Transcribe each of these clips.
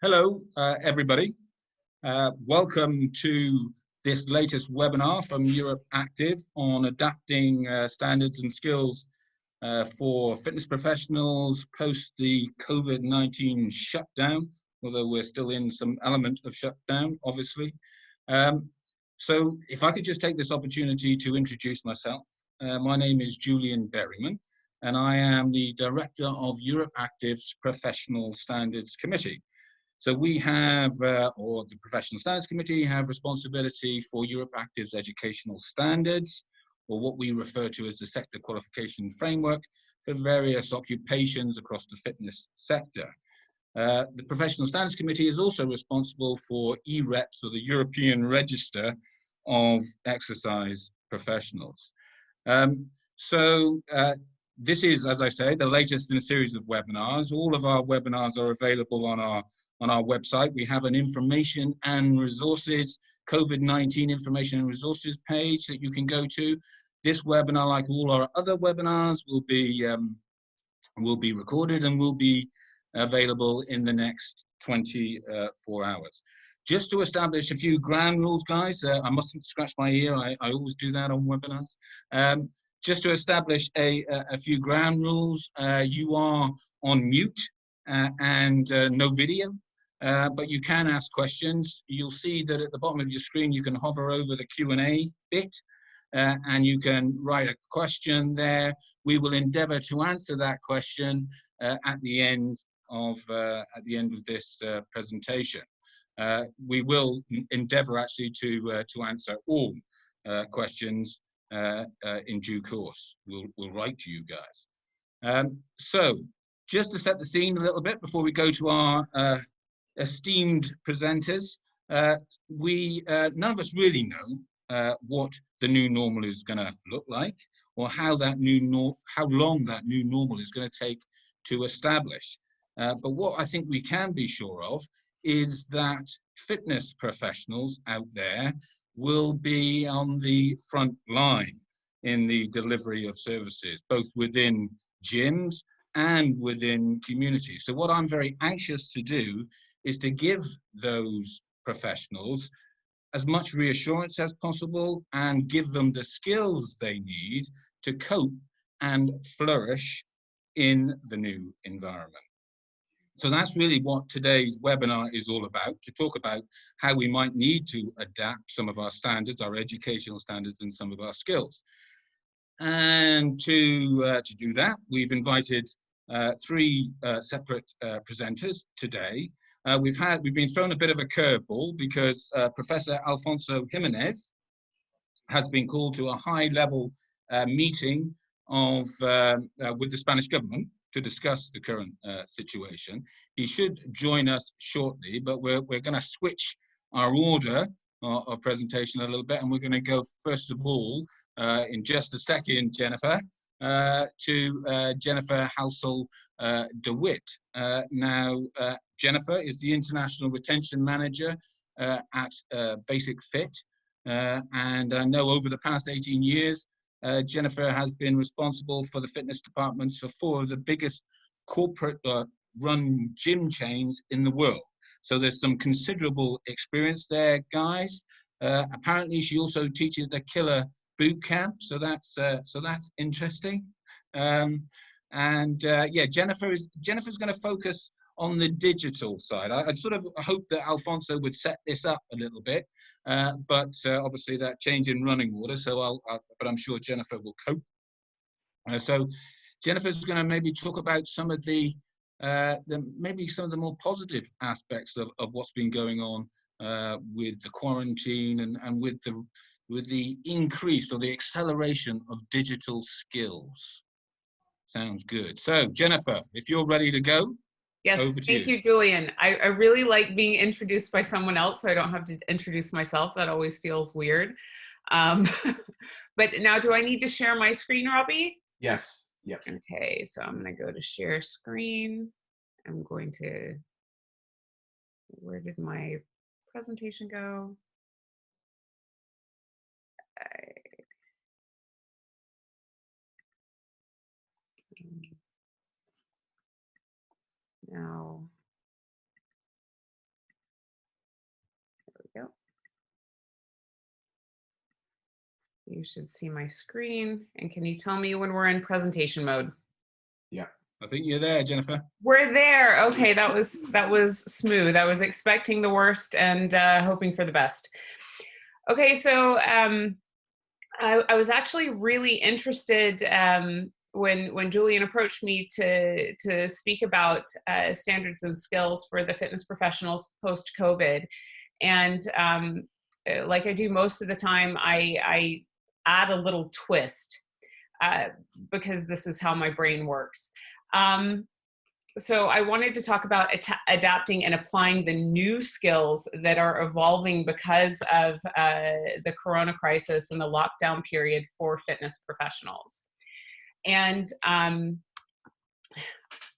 Hello, everybody. Welcome to this latest webinar from Europe Active on adapting standards and skills for fitness professionals post the COVID-19 shutdown, although we're still in some element of shutdown, obviously. So if I could just take this opportunity to introduce myself. My name is Julian Berryman, and I am the Director of Europe Active's Professional Standards Committee. So we have, or the Professional Standards Committee have responsibility for Europe Active's educational standards, or what we refer to as the sector qualification framework for various occupations across the fitness sector. The Professional Standards Committee is also responsible for EREPS, or the European Register of Exercise Professionals. This is, as I say, the latest in a series of webinars. All of our webinars are available on our website. We have an information and resources, COVID-19 information and resources page that you can go to. This webinar, like all our other webinars, will be recorded and will be available in the next 24 hours. Just to establish a few ground rules, guys, I mustn't scratch my ear. I always do that on webinars. Just to establish a few ground rules, you are on mute and no video. But you can ask questions. You'll see that at the bottom of your screen, you can hover over the Q&A bit and you can write a question there. We will endeavor to answer that question at the end of this presentation. We will endeavor actually to answer all questions in due course. We'll write to you guys. So just to set the scene a little bit before we go to our esteemed presenters, none of us really know what the new normal is going to look like, or how long that new normal is going to take to establish. But what I think we can be sure of is that fitness professionals out there will be on the front line in the delivery of services, both within gyms and within communities. So what I'm very anxious to do is to give those professionals as much reassurance as possible and give them the skills they need to cope and flourish in the new environment. So that's really what today's webinar is all about, to talk about how we might need to adapt some of our standards, our educational standards, and some of our skills. And to do that, we've invited three separate presenters today. We've been thrown a bit of a curveball because Professor Alfonso Jimenez has been called to a high-level meeting with the Spanish government to discuss the current situation. He should join us shortly, but we're going to switch our order of presentation a little bit, and we're going to go first of all, in just a second, Jennifer, to Jennifer Halsell DeWitt. Now, Jennifer is the International Retention Manager at Basic Fit, and I know over the past 18 years, Jennifer has been responsible for the fitness departments for 4 of the biggest corporate run gym chains in the world. So there's some considerable experience there, guys. Apparently, she also teaches the Killer Boot Camp, so that's interesting. Yeah, Jennifer's going to focus on the digital side. I sort of hope that Alfonso would set this up a little bit, but obviously that change in running order. So but I'm sure Jennifer will cope. So Jennifer's going to maybe talk about some of the more positive aspects of what's been going on with the quarantine and with the increase or the acceleration of digital skills. Sounds good. So Jennifer, if you're ready to go. Yes, thank you, Julian. I really like being introduced by someone else, so I don't have to introduce myself. That always feels weird. But now, do I need to share my screen, Robbie? Yes. Yep. Okay, so I'm going to go to share screen. I'm going to, where did my presentation go? Now, You should see my screen. And can you tell me when we're in presentation mode? Yeah, I think you're there, Jennifer. We're there. Okay, that was smooth. I was expecting the worst and hoping for the best. Okay, so I was actually really interested when Julian approached me to speak about standards and skills for the fitness professionals post-COVID. And like I do most of the time, I add a little twist because this is how my brain works. So I wanted to talk about adapting and applying the new skills that are evolving because of the corona crisis and the lockdown period for fitness professionals. And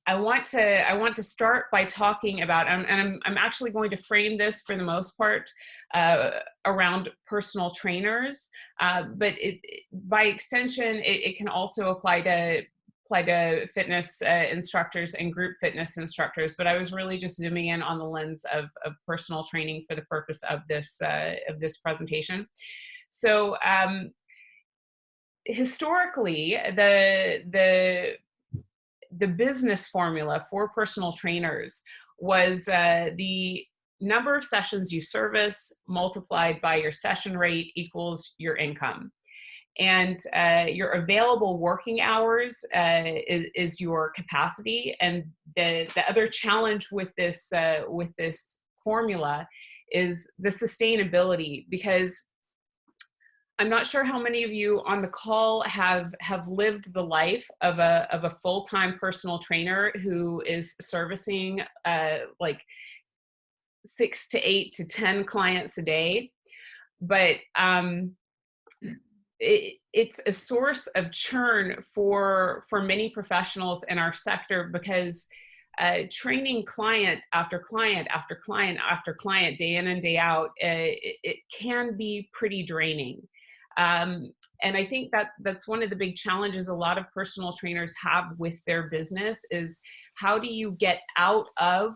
I want to start by talking about, and I'm actually going to frame this for the most part around personal trainers, but by extension, it can also apply to fitness instructors and group fitness instructors. But I was really just zooming in on the lens of personal training for the purpose of this presentation. So historically, the business formula for personal trainers was the number of sessions you service multiplied by your session rate equals your income. And your available working hours is your capacity. And the other challenge with this formula is the sustainability, because I'm not sure how many of you on the call have lived the life of a full-time personal trainer who is servicing like 6 to 8 to 10 clients a day. But it's a source of churn for many professionals in our sector, because training client after client after client after client day in and day out, it can be pretty draining. And I think that's one of the big challenges a lot of personal trainers have with their business is, how do you get out of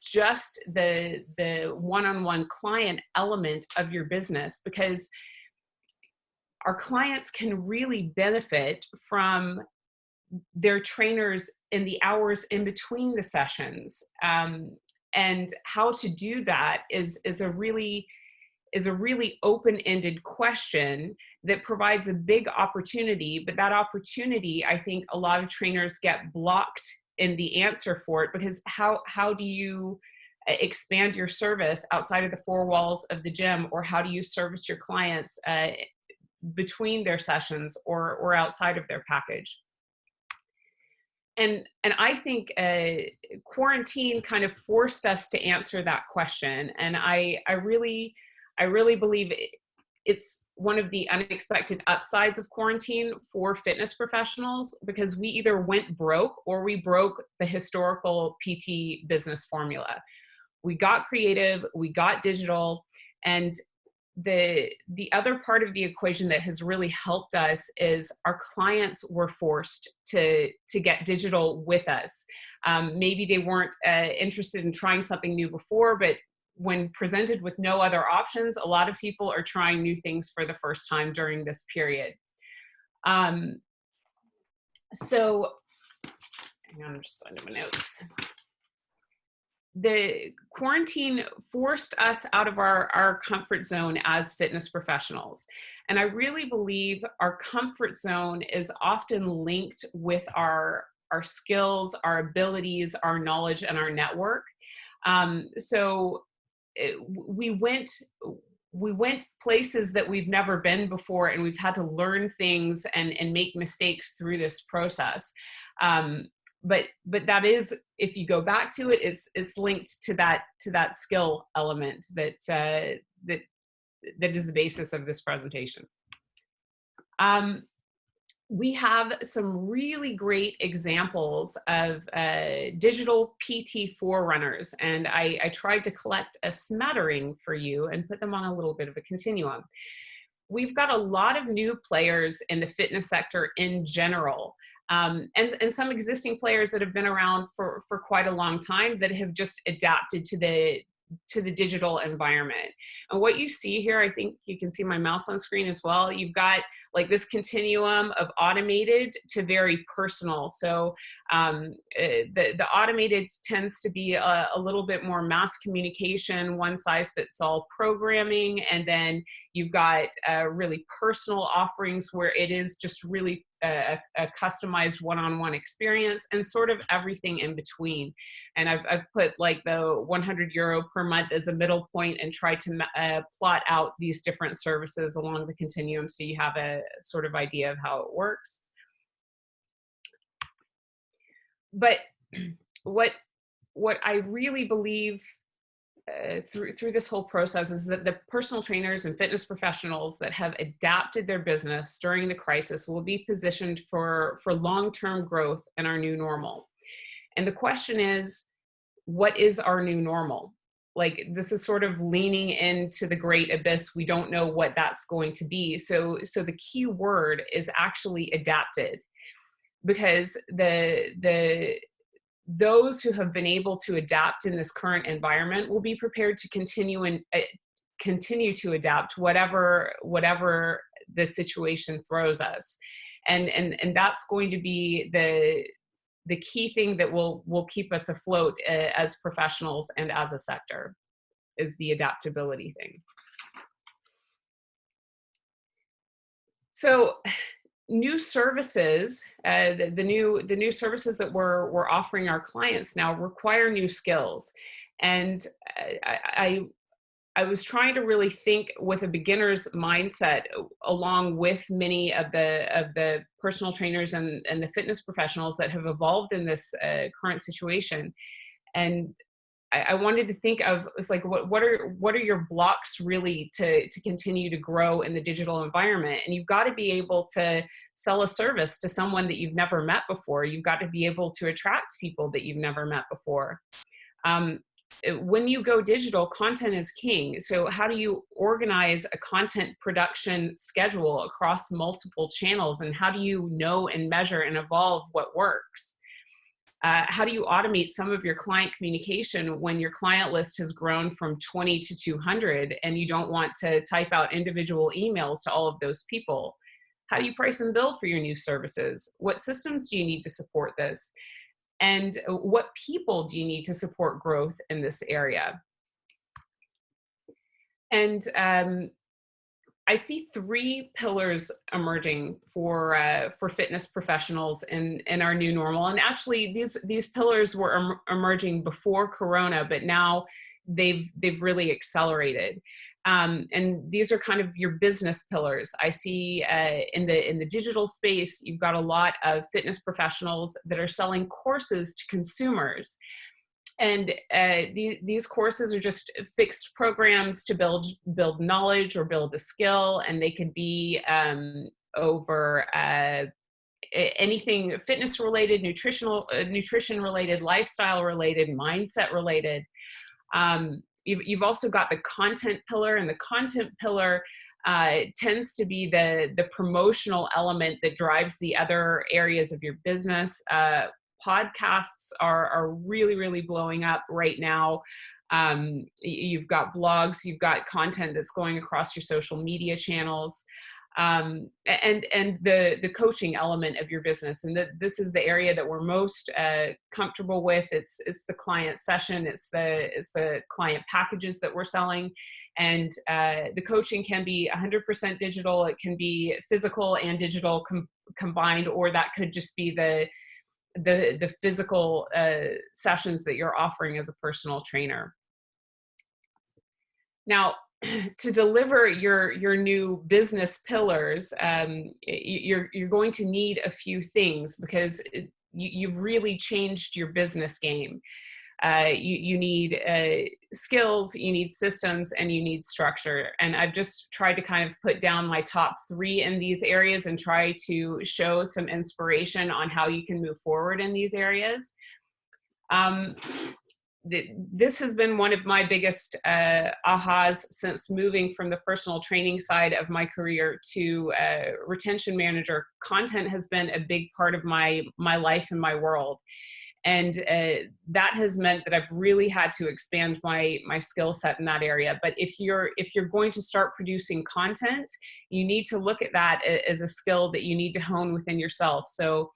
just the one-on-one client element of your business? Because our clients can really benefit from their trainers in the hours in between the sessions. And how to do that is a really open-ended question that provides a big opportunity. But that opportunity, I think a lot of trainers get blocked in the answer for it, because how do you expand your service outside of the four walls of the gym? Or how do you service your clients between their sessions or outside of their package? And I think quarantine kind of forced us to answer that question. And I really believe it's one of the unexpected upsides of quarantine for fitness professionals, because we either went broke or we broke the historical PT business formula. We got creative, we got digital, and the other part of the equation that has really helped us is our clients were forced to get digital with us. Maybe they weren't interested in trying something new before, but when presented with no other options, a lot of people are trying new things for the first time during this period. So, hang on, I'm just going to my notes. The quarantine forced us out of our comfort zone as fitness professionals. And I really believe our comfort zone is often linked with our skills, our abilities, our knowledge, and our network. So we went places that we've never been before, and we've had to learn things and make mistakes through this process. But that is, if you go back to it, it's linked to that skill element that is the basis of this presentation. We have some really great examples of digital PT forerunners, and I tried to collect a smattering for you and put them on a little bit of a continuum. We've got a lot of new players in the fitness sector in general, and some existing players that have been around for quite a long time that have just adapted to to the digital environment. And what you see here, I think you can see my mouse on screen as well. You've got like this continuum of automated to very personal. So the automated tends to be a little bit more mass communication, one size fits all programming. And then you've got really personal offerings where it is just really a customized one-on-one experience, and sort of everything in between. And I've put like the 100 euro per month as a middle point and tried to plot out these different services along the continuum so you have a sort of idea of how it works. But what I really believe through this whole process is that the personal trainers and fitness professionals that have adapted their business during the crisis will be positioned for long-term growth in our new normal. And the question is, what is our new normal? Like, this is sort of leaning into the great abyss. We don't know what that's going to be. So the key word is actually adapted, because those who have been able to adapt in this current environment will be prepared to continue to adapt whatever the situation throws us. And that's going to be the key thing that will keep us afloat as professionals and as a sector, is the adaptability thing. So new services, the new services that we're offering our clients now require new skills. And I was trying to really think with a beginner's mindset, along with many of the personal trainers and the fitness professionals that have evolved in this current situation. And I wanted to think of, it's like, what are your blocks really to continue to grow in the digital environment? And you've got to be able to sell a service to someone that you've never met before. You've got to be able to attract people that you've never met before. When you go digital, content is king. So how do you organize a content production schedule across multiple channels? And how do you know and measure and evolve what works? How do you automate some of your client communication when your client list has grown from 20 to 200 and you don't want to type out individual emails to all of those people? How do you price and bill for your new services? What systems do you need to support this? And what people do you need to support growth in this area? And I see three pillars emerging for fitness professionals in our new normal. And actually, these pillars were emerging before Corona, but now they've really accelerated. And these are kind of your business pillars. I see in the digital space, you've got a lot of fitness professionals that are selling courses to consumers. And these courses are just fixed programs to build knowledge or build a skill, and they could be over anything fitness related, nutrition related, lifestyle related, mindset related. You've also got the content pillar, and the content pillar tends to be the promotional element that drives the other areas of your business. Podcasts are really, really blowing up right now. You've got blogs, you've got content that's going across your social media channels, and the coaching element of your business. And this is the area that we're most comfortable with. It's the client session, it's the client packages that we're selling. And the coaching can be 100% digital, it can be physical and digital combined, or that could just be the physical sessions that you're offering as a personal trainer. Now, to deliver your new business pillars, you're going to need a few things, because you've really changed your business game. You need skills, you need systems, and you need structure. And I've just tried to kind of put down my top three in these areas and try to show some inspiration on how you can move forward in these areas. This has been one of my biggest ahas since moving from the personal training side of my career to retention manager. Content has been a big part of my life and my world. And that has meant that I've really had to expand my skill set in that area. But if you're going to start producing content, you need to look at that as a skill that you need to hone within yourself. So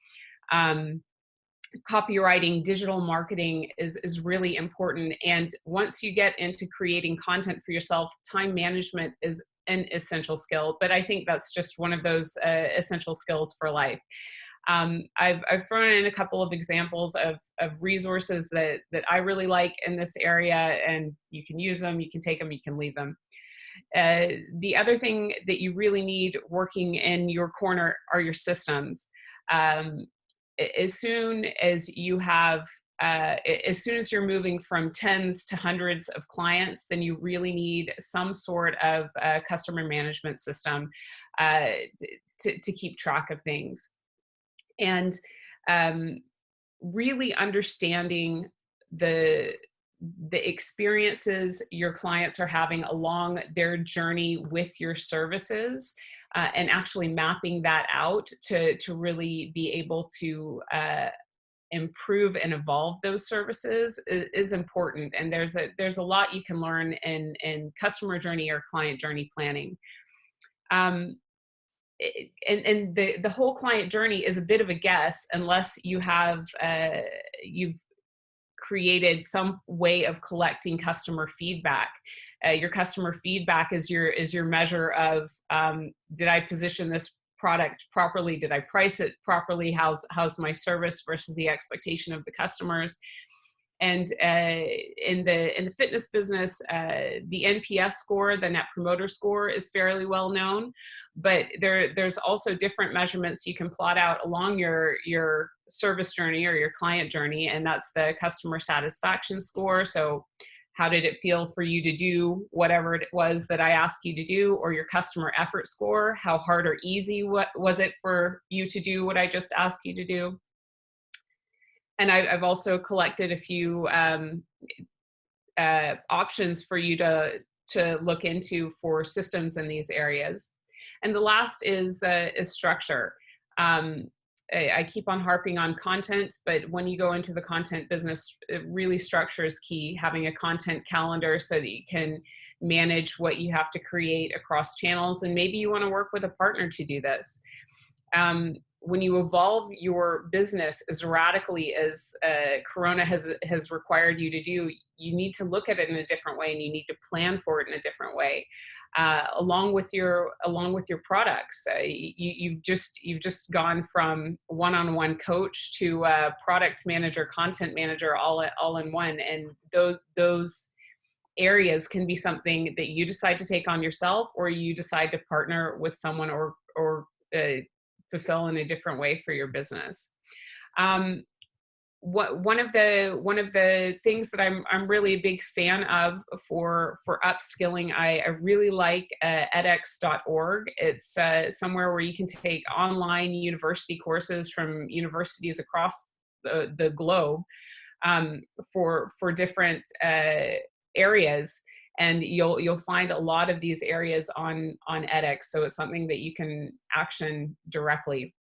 copywriting, digital marketing is really important. And once you get into creating content for yourself, time management is an essential skill. But I think that's just one of those essential skills for life. I've thrown in a couple of examples of resources that I really like in this area, and you can use them, you can take them, you can leave them. The other thing that you really need working in your corner are your systems. As soon as you have, as soon as you're moving from tens to hundreds of clients, then you really need some sort of customer management system to keep track of things. And really understanding the experiences your clients are having along their journey with your services, and actually mapping that out to really be able to improve and evolve those services is important. And there's a lot you can learn in customer journey or client journey planning. And the whole client journey is a bit of a guess unless you have you've created some way of collecting customer feedback. Your customer feedback is your measure of, did I position this product properly? Did I price it properly? How's my service versus the expectation of the customers? And in the fitness business, the NPS score, the Net Promoter Score, is fairly well known, but there's also different measurements you can plot out along your service journey or your client journey, and that's the customer satisfaction score. So how did it feel for you to do whatever it was that I asked you to do? Or your customer effort score, how hard or easy was it for you to do what I just asked you to do? And I've also collected a few options for you to look into for systems in these areas. And the last is structure. I keep on harping on content, but when you go into the content business, really structure is key. Having a content calendar so that you can manage what you have to create across channels. And maybe you want to work with a partner to do this. When you evolve your business as radically as Corona has required you to do, you need to look at it in a different way, and you need to plan for it in a different way. Along with your products, you've just gone from one-on-one coach to product manager, content manager, all in one, and those areas can be something that you decide to take on yourself, or you decide to partner with someone or fulfill in a different way for your business. One of the things that I'm really a big fan of for upskilling, I really like edX.org. It's somewhere where you can take online university courses from universities across the globe for different areas. And you'll find a lot of these areas on edX, so it's something that you can action directly.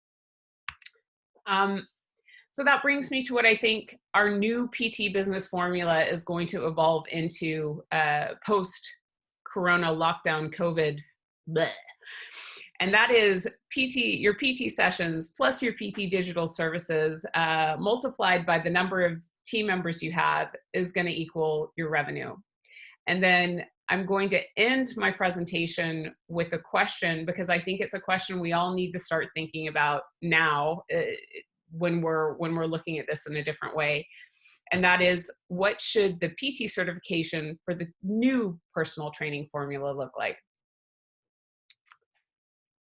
So that brings me to what I think our new PT business formula is going to evolve into post-Corona lockdown COVID. Bleh. And that is your PT sessions plus your PT digital services multiplied by the number of team members you have is going to equal your revenue. And then I'm going to end my presentation with a question, because I think it's a question we all need to start thinking about now when we're looking at this in a different way. And that is, what should the PT certification for the new personal training formula look like?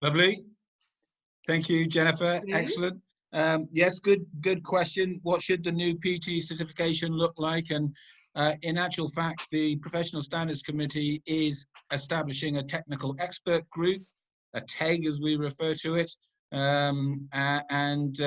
Lovely. Thank you, Jennifer. Mm-hmm. Excellent. Yes, good question. What should the new PT certification look like? And in actual fact, the Professional Standards Committee is establishing a technical expert group, a TEG as we refer to it, and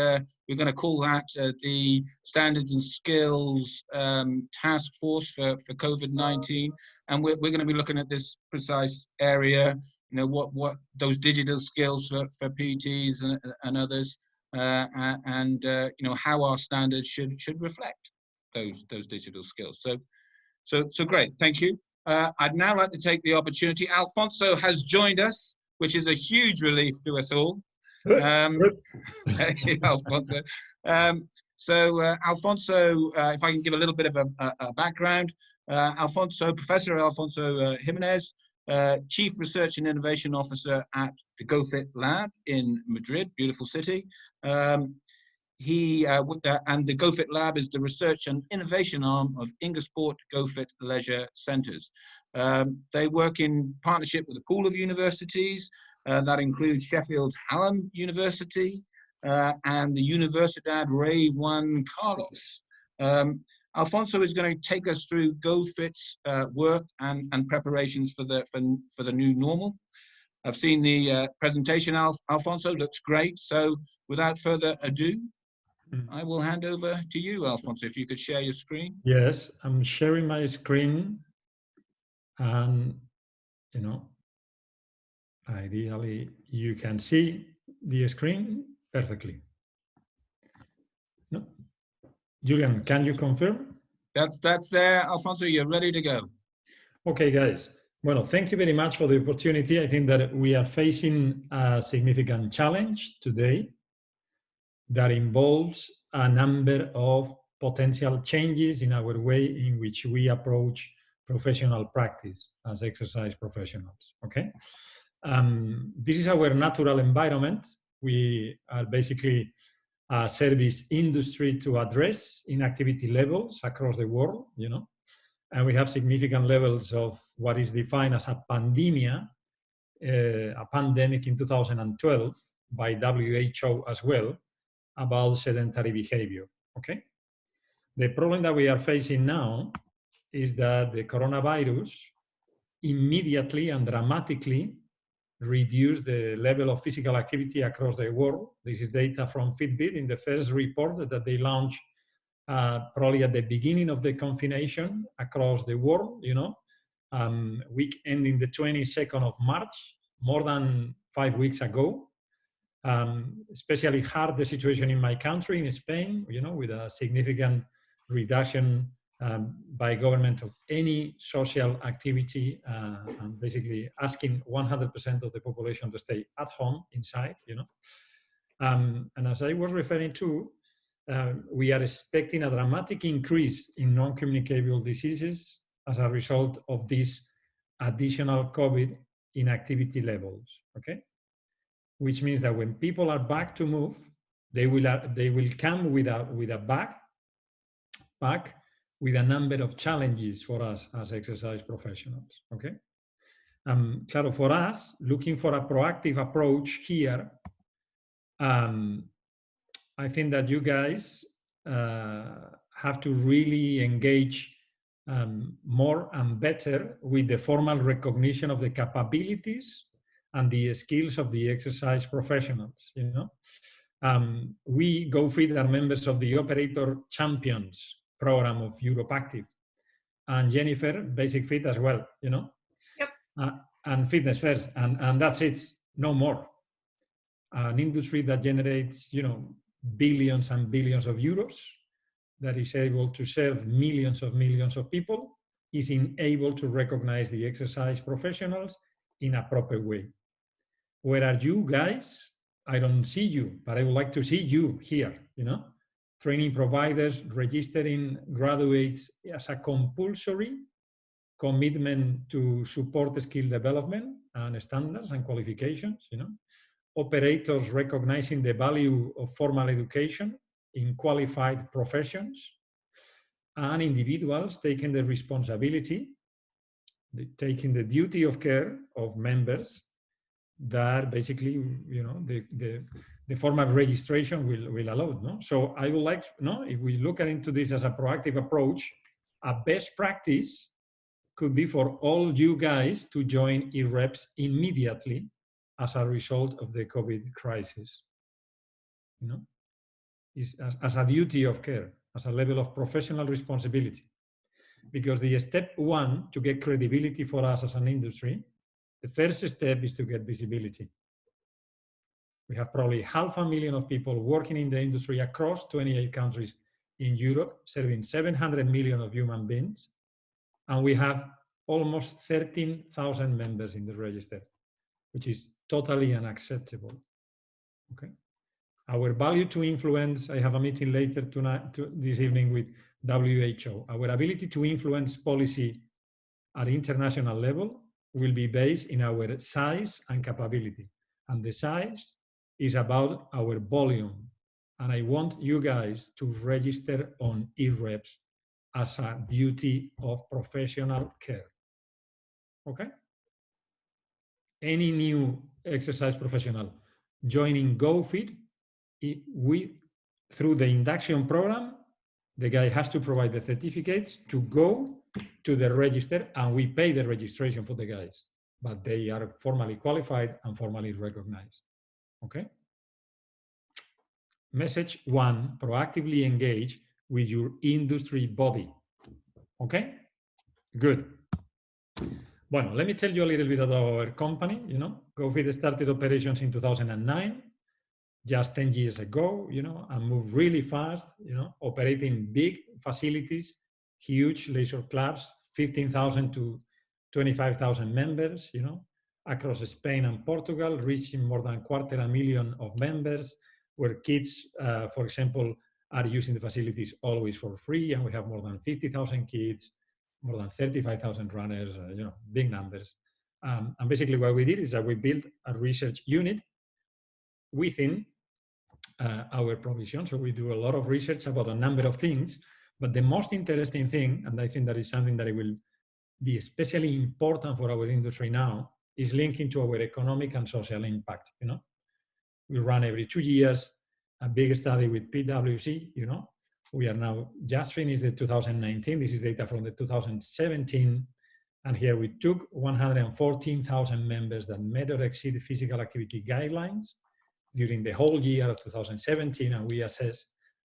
we're going to call that the Standards and Skills Task Force for COVID-19, and we're going to be looking at this precise area. You know, what those digital skills for PTs and others. and you know, how our standards should reflect those digital skills. So great, thank you. I'd now like to take the opportunity. Alfonso has joined us, which is a huge relief to us all. Alfonso. Alfonso, if I can give a little bit of a background, Professor Alfonso Jimenez, Chief Research and Innovation Officer at the GoFit Lab in Madrid, beautiful city. And the GoFit Lab is the research and innovation arm of Ingersport GoFit Leisure Centres. They work in partnership with a pool of universities that includes Sheffield Hallam University and the Universidad Rey Juan Carlos. Alfonso is going to take us through GoFit's work and preparations for the new normal. I've seen the presentation, Alfonso, looks great. So without further ado, I will hand over to you, Alfonso, if you could share your screen. Yes, I'm sharing my screen, and you know, ideally you can see the screen perfectly. No? Julian, can you confirm? That's there, Alfonso, you're ready to go. Okay, guys. Well, thank you very much for the opportunity. I think that we are facing a significant challenge today that involves a number of potential changes in our way in which we approach professional practice as exercise professionals, okay? This is our natural environment. We are basically a service industry to address inactivity levels across the world, you know, and we have significant levels of what is defined as a pandemic in 2012 by WHO as well, about sedentary behavior, okay? The problem that we are facing now is that the coronavirus immediately and dramatically reduced the level of physical activity across the world. This is data from Fitbit in the first report that they launched probably at the beginning of the confination across the world, you know, week ending the 22nd of March, more than 5 weeks ago. Especially hard the situation in my country, in Spain, you know, with a significant reduction by government of any social activity, and basically asking 100% of the population to stay at home inside, you know. And as I was referring to, we are expecting a dramatic increase in non-communicable diseases as a result of this additional COVID inactivity levels, okay? Which means that when people are back to move, they will come with a back with a number of challenges for us as exercise professionals, okay? Claro, for us, looking for a proactive approach here, I think that you guys have to really engage more and better with the formal recognition of the capabilities and the skills of the exercise professionals, you know. We GoFit are members of the Operator Champions program of Europe Active, and Jennifer, Basic Fit as well, you know. Yep. And Fitness First, and that's it, no more. An industry that generates, you know, billions and billions of euros, that is able to serve millions of people, is unable to recognize the exercise professionals in a proper way. Where are you guys? I don't see you, but I would like to see you here, you know, training providers, registering graduates as a compulsory commitment to support skill development and standards and qualifications, you know, operators recognizing the value of formal education in qualified professions, and individuals taking the responsibility, taking the duty of care of members that basically, you know, the formal registration will allow, no? So I would like, no, if we look into this as a proactive approach, a best practice could be for all you guys to join eReps immediately as a result of the COVID crisis, you know, is as a duty of care, as a level of professional responsibility. Because the step one to get credibility for us as an industry, the first step is to get visibility. We have probably 500,000 of people working in the industry across 28 countries in Europe, serving 700 million of human beings. And we have almost 13,000 members in the register, which is totally unacceptable. Okay. Our value to influence, I have a meeting later tonight, this evening with WHO. Our ability to influence policy at international level will be based in our size and capability. And the size is about our volume. And I want you guys to register on eReps as a duty of professional care. Okay? Any new exercise professional joining GoFit, through the induction program, the guy has to provide the certificates to go to the register, and we pay the registration for the guys, but they are formally qualified and formally recognized. Okay? Message 1, proactively engage with your industry body. Okay? Good. Well, let me tell you a little bit about our company. GoFit started operations in 2009, just 10 years ago, and moved really fast, operating big facilities, huge leisure clubs, 15,000 to 25,000 members, across Spain and Portugal, reaching more than 250,000 of members, where kids, for example, are using the facilities always for free, and we have more than 50,000 kids, more than 35,000 runners, big numbers. And basically what we did is that we built a research unit within our provision. So we do a lot of research about a number of things, but the most interesting thing, and I think that is something that it will be especially important for our industry now, is linking to our economic and social impact. We run every 2 years a big study with PwC. We are now just finished the 2019. This is data from the 2017. And here we took 114,000 members that met or exceeded physical activity guidelines during the whole year of 2017, and we assess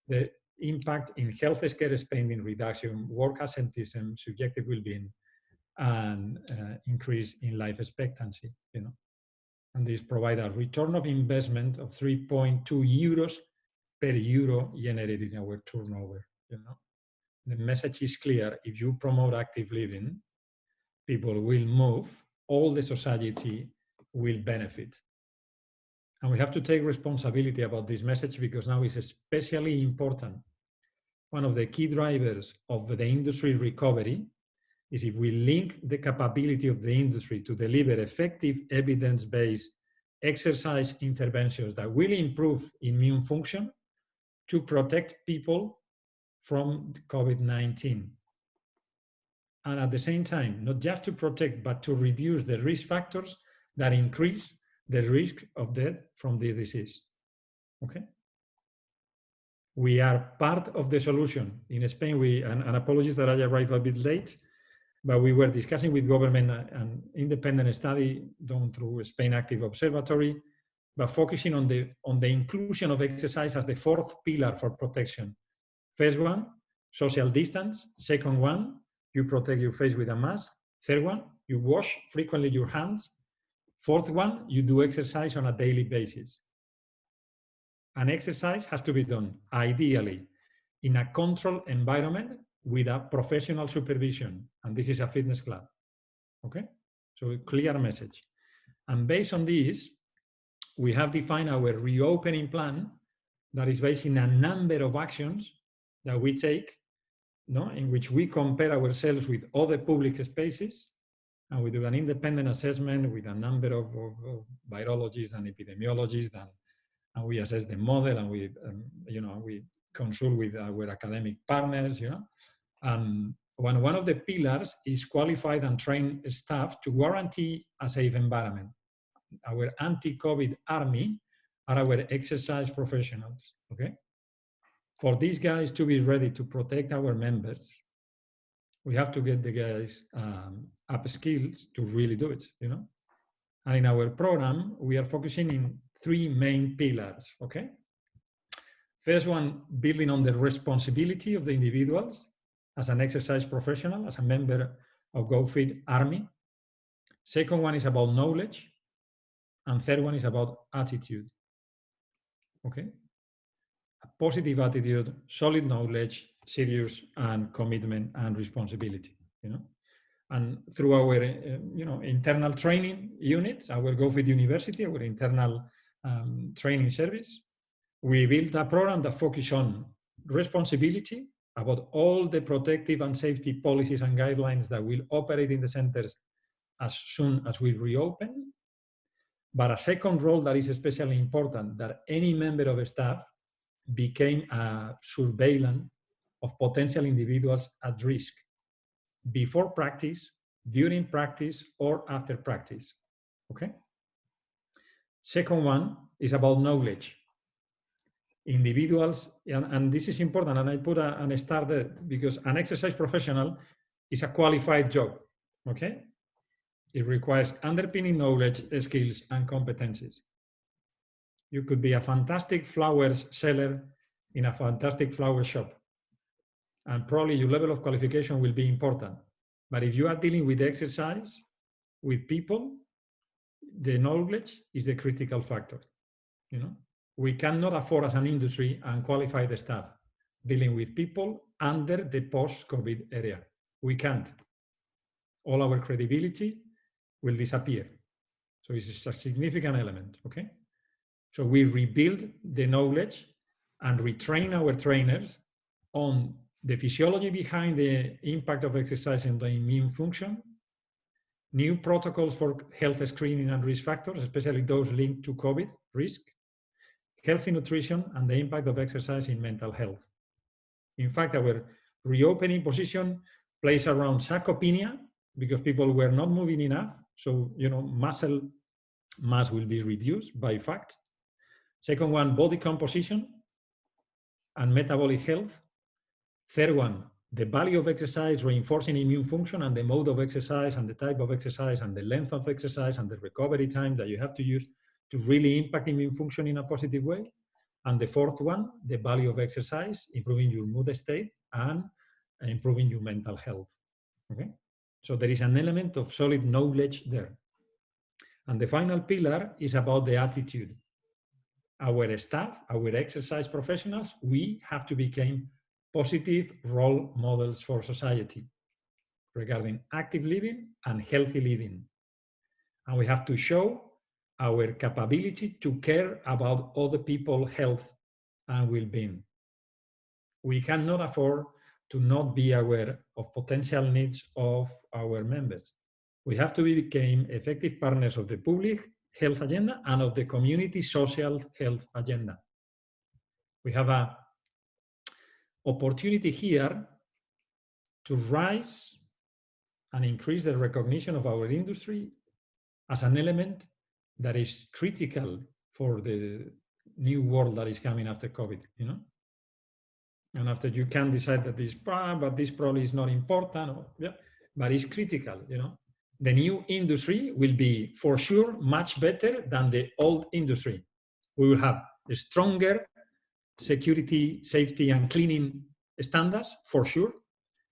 the impact in healthcare spending reduction, work absenteeism, subjective well-being, and increase in life expectancy. And this provide a return of investment of 3.2 euros per euro generated in our turnover. The message is clear: if you promote active living, people will move, all the society will benefit. And we have to take responsibility about this message, because now it's especially important. One of the key drivers of the industry recovery is if we link the capability of the industry to deliver effective evidence-based exercise interventions that will improve immune function to protect people from COVID-19. And at the same time, not just to protect, but to reduce the risk factors that increase the risk of death from this disease. Okay? We are part of the solution. In Spain, and apologies that I arrived a bit late, but we were discussing with government an independent study done through Spain Active Observatory, but focusing on the inclusion of exercise as the 4th pillar for protection. First one, social distance. Second one, you protect your face with a mask. Third one, you wash frequently your hands. Fourth one, you do exercise on a daily basis. And exercise has to be done, ideally, in a controlled environment with a professional supervision. And this is a fitness club. Okay? So a clear message. And based on this, we have defined our reopening plan that is based in a number of actions that we take, in which we compare ourselves with other public spaces. And we do an independent assessment with a number of virologists and epidemiologists, and we assess the model, and we consult with our academic partners. One of the pillars is qualified and trained staff to guarantee a safe environment. Our anti-COVID army are our exercise professionals. Okay, for these guys to be ready to protect our members, we have to get the guys up skills to really do it, And in our program, we are focusing in 3 main pillars, okay? First one, building on the responsibility of the individuals as an exercise professional, as a member of GoFit Army. Second one is about knowledge. And third one is about attitude. okay? A positive attitude, solid knowledge, serious and commitment and responsibility, you know? And through our, internal training units, our GoFit University, our internal training service, we built a program that focuses on responsibility about all the protective and safety policies and guidelines that will operate in the centers as soon as we reopen. But a second role that is especially important, that any member of staff became a surveillant of potential individuals at risk before practice, during practice, or after practice, okay? Second one is about knowledge. Individuals, and this is important, and I put an star there because an exercise professional is a qualified job, okay? It requires underpinning knowledge, skills, and competencies. You could be a fantastic flowers seller in a fantastic flower shop, and probably your level of qualification will be important. But if you are dealing with exercise, with people, the knowledge is the critical factor, you know? We cannot afford as an industry unqualified staff dealing with people under the post-COVID area. We can't. All our credibility will disappear. So it's a significant element, okay? So we rebuild the knowledge and retrain our trainers on the physiology behind the impact of exercise on the immune function, new protocols for health screening and risk factors, especially those linked to COVID risk, healthy nutrition, and the impact of exercise in mental health. In fact, our reopening position plays around sarcopenia because people were not moving enough. So, muscle mass will be reduced by fact. Second one, body composition and metabolic health. Third one, the value of exercise reinforcing immune function and the mode of exercise and the type of exercise and the length of exercise and the recovery time that you have to use to really impact immune function in a positive way. And the fourth one, the value of exercise, improving your mood state and improving your mental health, okay? So there is an element of solid knowledge there. And the final pillar is about the attitude. Our staff, our exercise professionals, we have to become positive role models for society regarding active living and healthy living. And we have to show our capability to care about other people's health and well-being. We cannot afford to not be aware of potential needs of our members. We have to become effective partners of the public health agenda and of the community social health agenda. We have an opportunity here to rise and increase the recognition of our industry as an element that is critical for the new world that is coming after COVID, And after you can decide that this probably is not important, but it's critical, The new industry will be for sure much better than the old industry. We will have a stronger security, safety, and cleaning standards for sure.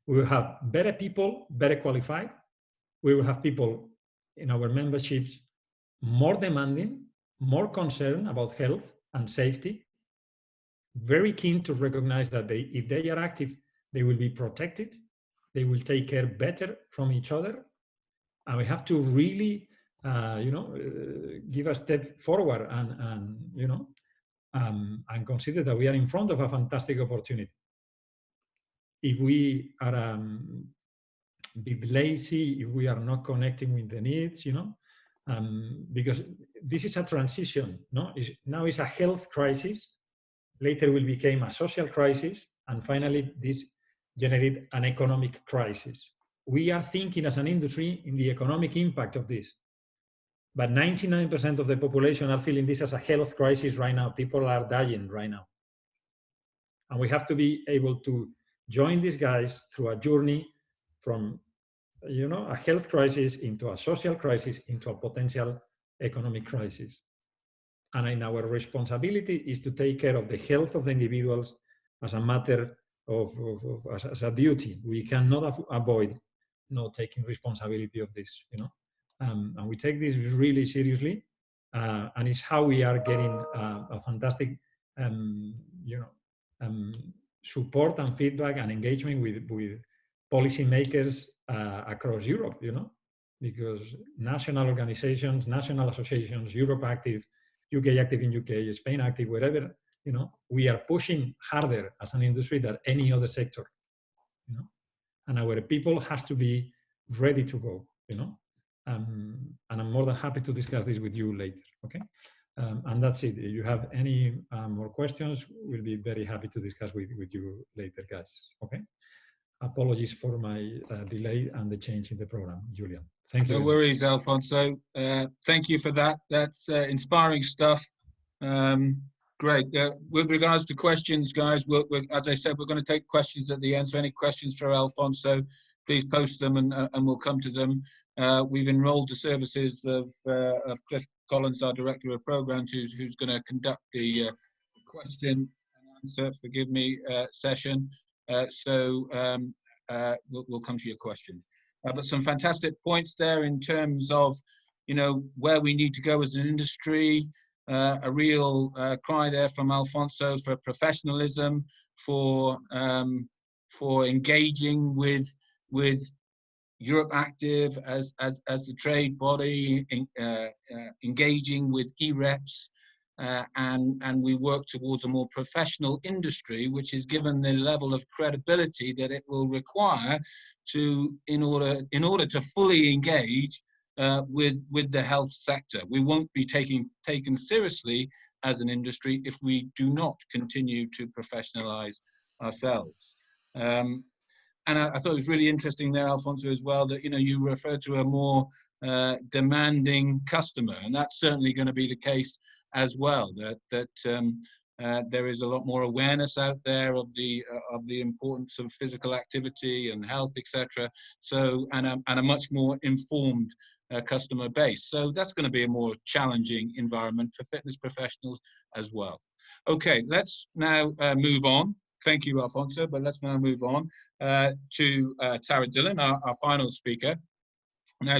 We will have better people, better qualified. We will have people in our memberships more demanding, more concerned about health and safety, very keen to recognize that if they are active, they will be protected, they will take care better from each other, and we have to really, give a step forward and consider that we are in front of a fantastic opportunity. If we are a bit lazy, if we are not connecting with the needs, because this is a transition, now it's a health crisis, later will become a social crisis, and finally this generate an economic crisis. We are thinking as an industry in the economic impact of this, but 99% of the population are feeling this as a health crisis right now. People are dying right now. And we have to be able to join these guys through a journey from a health crisis into a social crisis into a potential economic crisis. And in our responsibility is to take care of the health of the individuals as a matter of as a duty. We cannot avoid not taking responsibility of this, and we take this really seriously, and it's how we are getting a fantastic you know, support and feedback and engagement with policymakers across Europe, you know, because national organizations, national associations, Europe Active, UK Active in UK, Spain Active, wherever, you know, we are pushing harder as an industry than any other sector, you know, and our people has to be ready to go, you know, and I'm more than happy to discuss this with you later, okay? And that's it. If you have any more questions, we'll be very happy to discuss with you later, guys, okay? Apologies for my delay and the change in the program, Julian. Thank you. No worries, Alfonso. Thank you for that. That's inspiring stuff. Great. With regards to questions, guys, as I said, we're going to take questions at the end. So any questions for Alfonso, please post them and we'll come to them. We've enrolled the services of Cliff Collins, our Director of Programs, who's going to conduct the question and answer, forgive me, session. We'll come to your questions. But some fantastic points there in terms of, you know, where we need to go as an industry. A real cry there from Alfonso for professionalism, for engaging with Europe Active as the trade body, engaging with EREPs, and we work towards a more professional industry, which is given the level of credibility that it will require in order to fully engage with the health sector. We won't be taken seriously as an industry if we do not continue to professionalize ourselves. And I thought it was really interesting there, Alfonso, as well, that, you know, you referred to a more demanding customer, and that's certainly going to be the case as well. That there is a lot more awareness out there of the importance of physical activity and health, etc. So, and a much more informed customer base. So that's going to be a more challenging environment for fitness professionals as well. Okay, let's now move on. Thank you, Alfonso, but let's now move on to Tara Dillon, our final speaker. Now,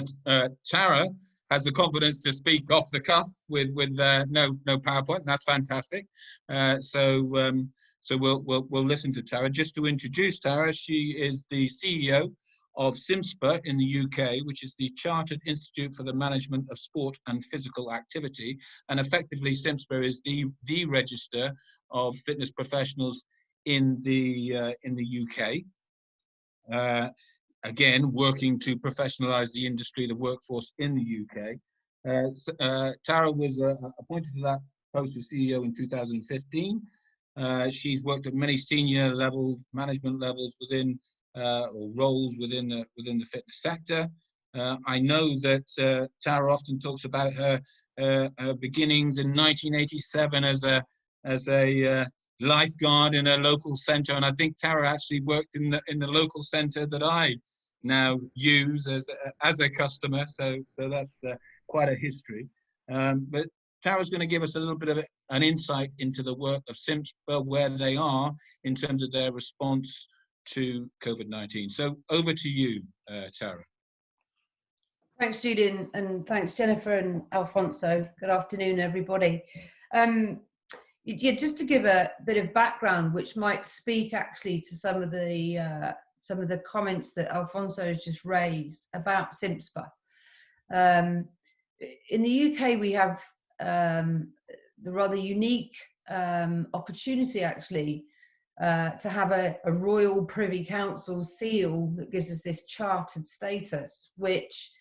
Tara has the confidence to speak off the cuff with no PowerPoint, and that's fantastic. So we'll listen to Tara. Just to introduce Tara, she is the CEO of CIMSPA in the UK, which is the Chartered Institute for the Management of Sport and Physical Activity, and effectively CIMSPA is the register of fitness professionals in the UK. Again, working to professionalize the industry, the workforce in the UK. Tara was appointed to that post of CEO in 2015. She's worked at many senior levels, management levels within or roles within the fitness sector. I know that Tara often talks about her beginnings in 1987 as a lifeguard in a local centre, and I think Tara actually worked in the local centre that I now use as a customer. So that's quite a history. But Tara's going to give us a little bit of an insight into the work of CIMSPA, where they are in terms of their response to COVID-19. So over to you, Tara. Thanks, Julian, and thanks, Jennifer and Alfonso. Good afternoon, everybody. Yeah, just to give a bit of background, which might speak actually to some of the comments that Alfonso has just raised about CIMSPA. In the UK, we have the rather unique opportunity actually to have a Royal Privy Council seal that gives us this chartered status, which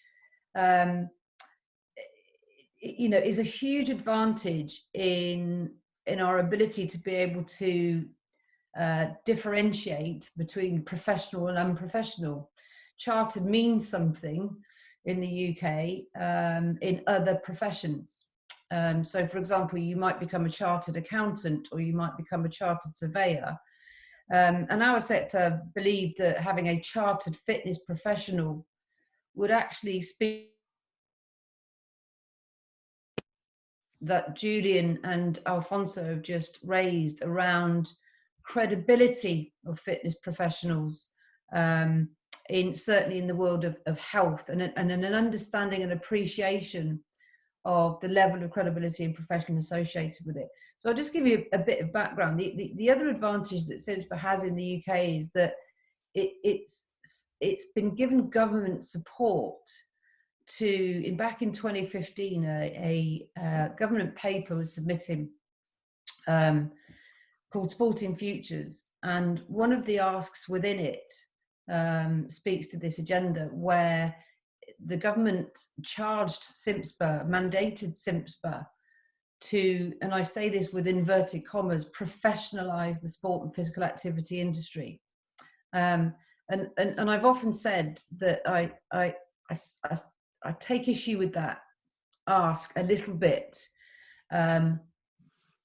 you know, is a huge advantage in our ability to be able to differentiate between professional and unprofessional. Chartered means something in the UK in other professions. So, for example, you might become a chartered accountant or you might become a chartered surveyor. And our sector believed that having a chartered fitness professional would actually speak that Julian and Alfonso have just raised around credibility of fitness professionals, certainly in the world of health, and an understanding and appreciation of the level of credibility and professionalism associated with it. So I'll just give you a bit of background. The other advantage that CIMSPA has in the UK is that it's been given government support to, back in 2015, a government paper was submitted called Sporting Futures, and one of the asks within it speaks to this agenda, where the government charged CIMSPA, mandated CIMSPA to, and I say this with inverted commas, professionalize the sport and physical activity industry. And I've often said that I take issue with that ask a little bit.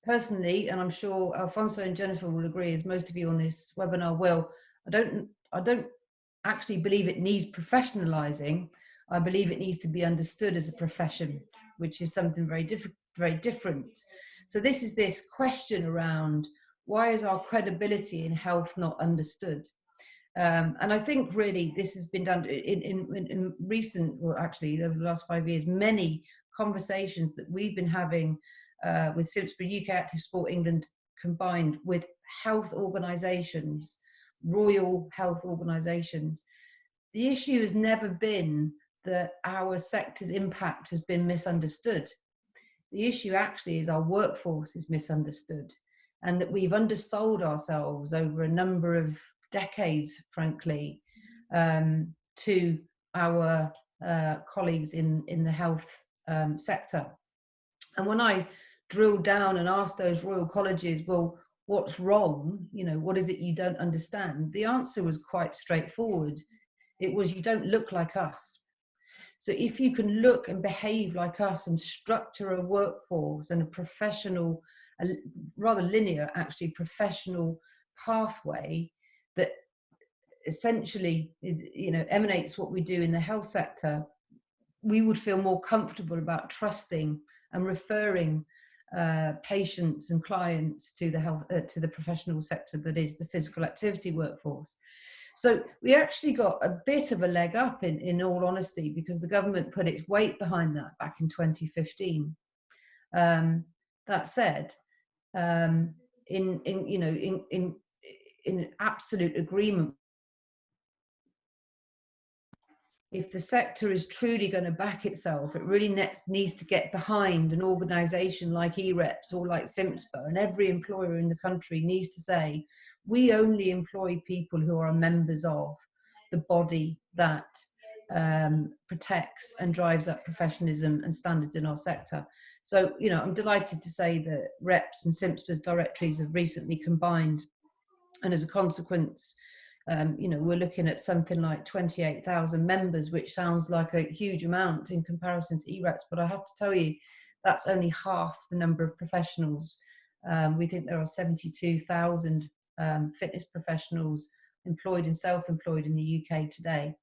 Personally, and I'm sure Alfonso and Jennifer will agree, as most of you on this webinar will, I don't actually believe it needs professionalizing. I believe it needs to be understood as a profession, which is something very different. So this question around, why is our credibility in health not understood? And I think really this has been done in recent, well, actually over the last 5 years, many conversations that we've been having with CIMSPA, UK Active Sport England, combined with health organisations, royal health organisations. The issue has never been that our sector's impact has been misunderstood. The issue actually is our workforce is misunderstood, and that we've undersold ourselves over a number of decades, frankly, to our colleagues in the health sector. And when I drilled down and asked those royal colleges, well, what's wrong? You know, what is it you don't understand? The answer was quite straightforward. It was, you don't look like us. So if you can look and behave like us and structure a workforce and a professional, a rather linear, actually, professional pathway that essentially, you know, emanates what we do in the health sector, we would feel more comfortable about trusting and referring patients and clients to the health, to the professional sector that is the physical activity workforce. So we actually got a bit of a leg up, in all honesty, because the government put its weight behind that back in 2015. That said, in absolute agreement, if the sector is truly going to back itself, it really needs to get behind an organisation like EREPS or like CIMSPA, and every employer in the country needs to say, we only employ people who are members of the body that protects and drives up professionalism and standards in our sector. So, you know, I'm delighted to say that REPS and CIMSPA's directories have recently combined, and as a consequence, you know, we're looking at something like 28,000 members, which sounds like a huge amount in comparison to EREPS, but I have to tell you, that's only half the number of professionals. We think there are 72,000 fitness professionals employed and self-employed in the UK today.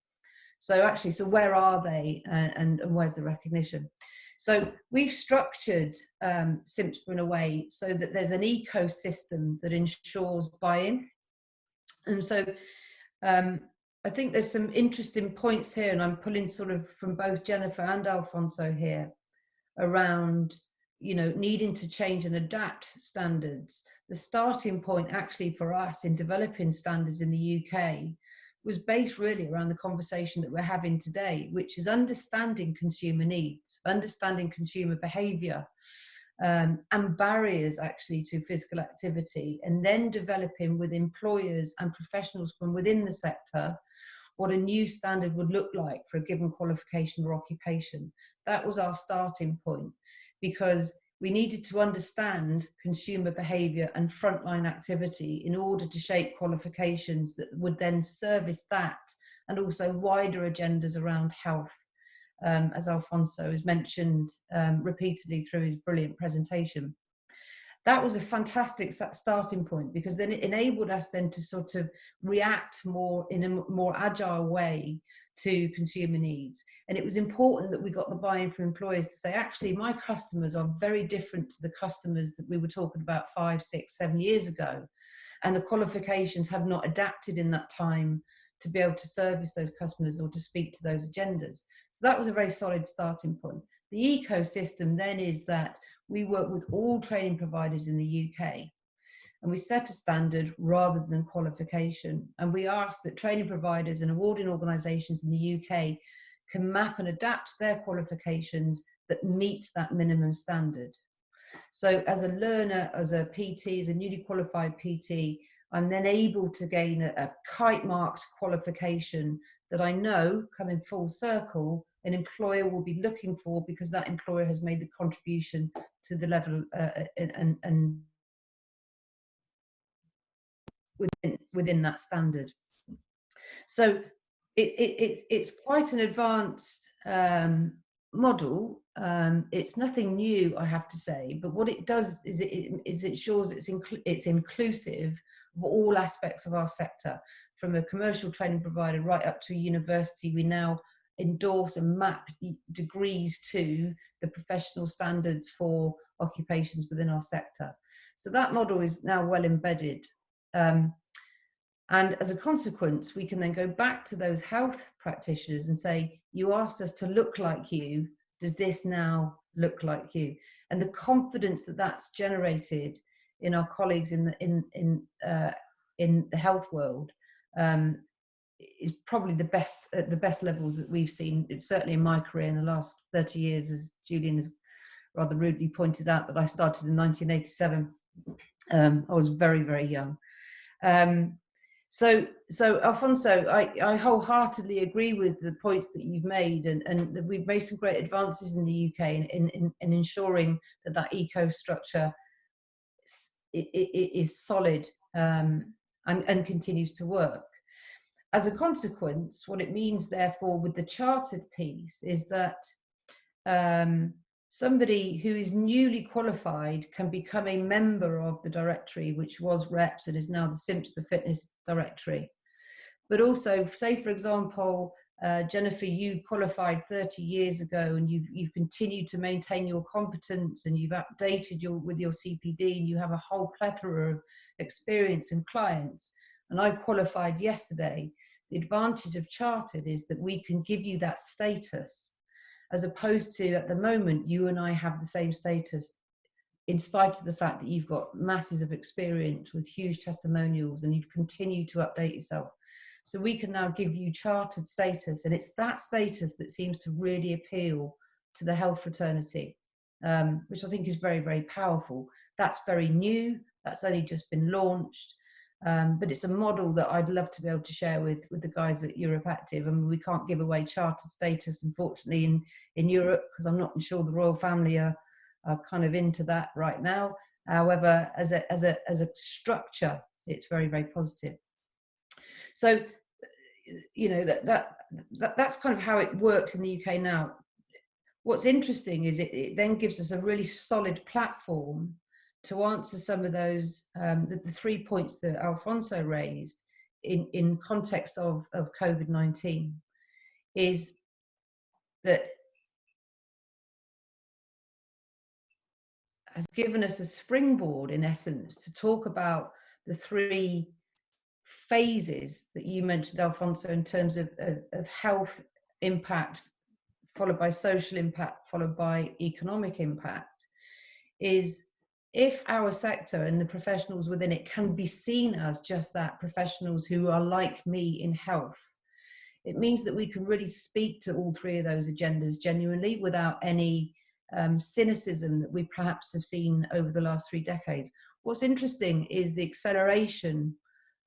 So actually, so where are they, and where's the recognition? So we've structured CIMSPA in a way so that there's an ecosystem that ensures buy-in. And so I think there's some interesting points here, and I'm pulling sort of from both Jennifer and Alfonso here around, you know, needing to change and adapt standards. The starting point actually for us in developing standards in the UK was based really around the conversation that we're having today, which is understanding consumer needs, understanding consumer behaviour, and barriers actually to physical activity, and then developing with employers and professionals from within the sector what a new standard would look like for a given qualification or occupation. That was our starting point, because we needed to understand consumer behaviour and frontline activity in order to shape qualifications that would then service that, and also wider agendas around health, as Alfonso has mentioned repeatedly through his brilliant presentation. That was a fantastic starting point, because then it enabled us then to sort of react more in a more agile way to consumer needs. And it was important that we got the buy-in from employers to say, actually, my customers are very different to the customers that we were talking about 5, 6, 7 years ago. And the qualifications have not adapted in that time to be able to service those customers or to speak to those agendas. So that was a very solid starting point. The ecosystem then is that we work with all training providers in the UK, and we set a standard rather than qualification. And we ask that training providers and awarding organisations in the UK can map and adapt their qualifications that meet that minimum standard. So as a learner, as a PT, as a newly qualified PT, I'm then able to gain a kite marked qualification that I know, coming full circle, an employer will be looking for, because that employer has made the contribution to the level and within that standard. So it's quite an advanced model. It's nothing new, I have to say, but what it does is it ensures it's inclusive of all aspects of our sector, from a commercial training provider right up to a university. We now endorse and map degrees to the professional standards for occupations within our sector. So that model is now well embedded. And as a consequence, we can then go back to those health practitioners and say, you asked us to look like you, does this now look like you? And the confidence that that's generated in our colleagues in the health world is probably the best at the best levels that we've seen. It's certainly in my career in the last 30 years, as Julian has rather rudely pointed out, that I started in 1987. I was very, very young. So Alfonso, I wholeheartedly agree with the points that you've made, and we've made some great advances in the UK in ensuring that eco structure is solid and continues to work. As a consequence, what it means, therefore, with the chartered piece is that somebody who is newly qualified can become a member of the directory, which was REPS and is now the SIMPS for Fitness directory. But also, say, for example, Jennifer, you qualified 30 years ago, and you've continued to maintain your competence, and you've updated with your CPD, and you have a whole plethora of experience and clients. And I qualified yesterday. The advantage of chartered is that we can give you that status, as opposed to, at the moment, you and I have the same status, in spite of the fact that you've got masses of experience with huge testimonials and you've continued to update yourself. So we can now give you chartered status, and it's that status that seems to really appeal to the health fraternity, which I think is very, very powerful. That's very new. That's only just been launched. But it's a model that I'd love to be able to share with the guys at Europe Active. I mean, we can't give away chartered status, unfortunately, in Europe, because I'm not sure the royal family are kind of into that right now. However, as a structure, it's very, very positive. So, you know, that's kind of how it works in the UK now. What's interesting is it then gives us a really solid platform to answer some of those, the 3 points that Alfonso raised in context of COVID-19, is that has given us a springboard, in essence, to talk about the 3 phases that you mentioned, Alfonso, in terms of health impact, followed by social impact, followed by economic impact. Is if our sector and the professionals within it can be seen as just that, professionals who are like me in health, it means that we can really speak to all 3 of those agendas genuinely, without any cynicism that we perhaps have seen over the last 3 decades. What's interesting is the acceleration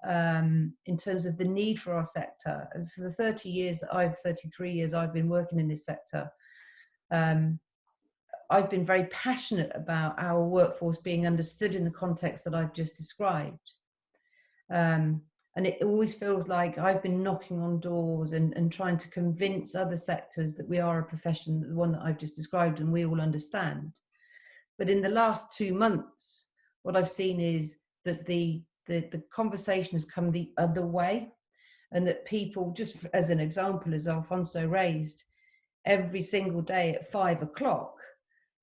in terms of the need for our sector. And for the 33 years I've been working in this sector, I've been very passionate about our workforce being understood in the context that I've just described. And it always feels like I've been knocking on doors and trying to convince other sectors that we are a profession, the one that I've just described, and we all understand. But in the last 2 months, what I've seen is that the conversation has come the other way, and that people, just as an example, as Alfonso raised, every single day at 5 o'clock,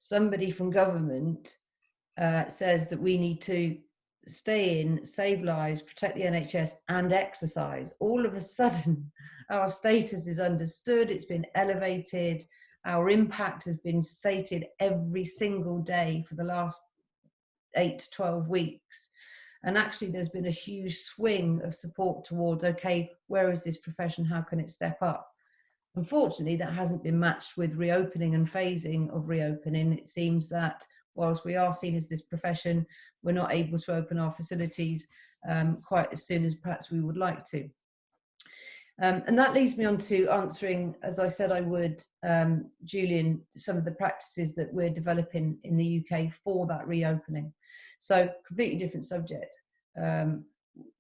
somebody from government says that we need to stay in, save lives, protect the NHS, and exercise, all of a sudden our status is understood, it's been elevated, our impact has been stated every single day for the last 8 to 12 weeks. And actually there's been a huge swing of support towards, okay, where is this profession? How can it step up? Unfortunately, that hasn't been matched with reopening and phasing of reopening. It seems that whilst we are seen as this profession, we're not able to open our facilities quite as soon as perhaps we would like to. And that leads me on to answering, as I said I would, Julian, some of the practices that we're developing in the UK for that reopening. So, completely different subject.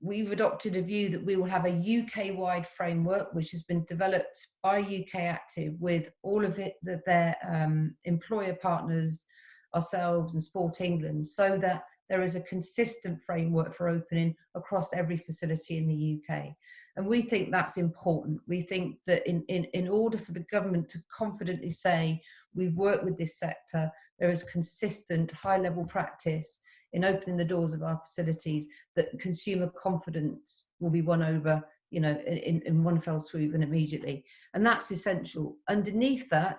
We've adopted a view that we will have a UK-wide framework which has been developed by UK Active with all of their employer partners, ourselves and Sport England, so that there is a consistent framework for opening across every facility in the UK. And we think that's important. We think that in order for the government to confidently say, we've worked with this sector, there is consistent high-level practice in opening the doors of our facilities, that consumer confidence will be won over, you know, in one fell swoop and immediately. And that's essential. Underneath that,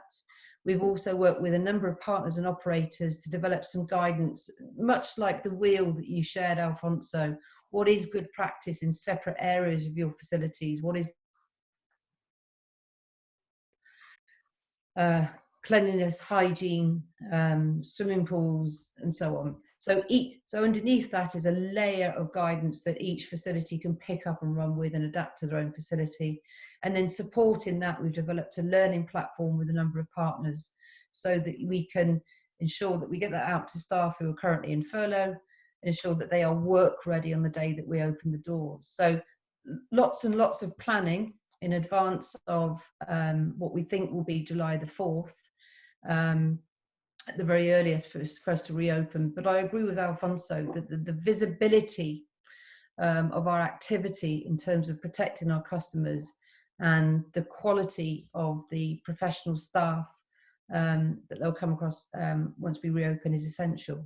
we've also worked with a number of partners and operators to develop some guidance, much like the wheel that you shared, Alfonso. What is good practice in separate areas of your facilities? What is cleanliness, hygiene, swimming pools, and so on. So underneath that is a layer of guidance that each facility can pick up and run with and adapt to their own facility. And then supporting that, we've developed a learning platform with a number of partners so that we can ensure that we get that out to staff who are currently in furlough, ensure that they are work ready on the day that we open the doors. So lots and lots of planning in advance of what we think will be July the 4th. At the very earliest for us to reopen. But I agree with Alfonso that the visibility of our activity in terms of protecting our customers and the quality of the professional staff that they'll come across once we reopen is essential.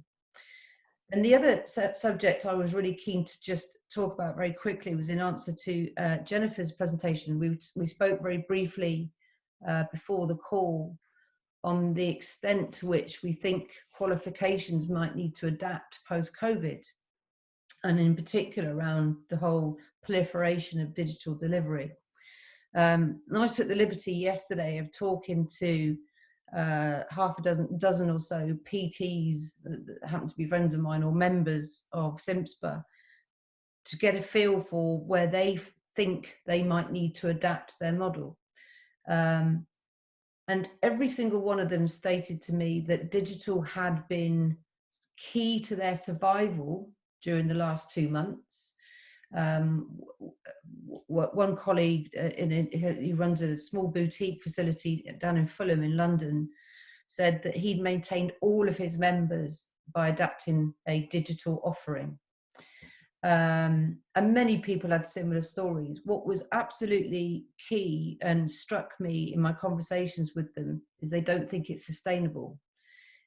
And the other subject I was really keen to just talk about very quickly was in answer to Jennifer's presentation. We spoke very briefly before the call on the extent to which we think qualifications might need to adapt post-COVID, and in particular around the whole proliferation of digital delivery. And I took the liberty yesterday of talking to half a dozen or so PTs that happen to be friends of mine or members of SIMSPA to get a feel for where they think they might need to adapt their model. And every single one of them stated to me that digital had been key to their survival during the last 2 months. One colleague who runs a small boutique facility down in Fulham in London said that he'd maintained all of his members by adapting a digital offering. And many people had similar stories. What was absolutely key and struck me in my conversations with them is they don't think it's sustainable.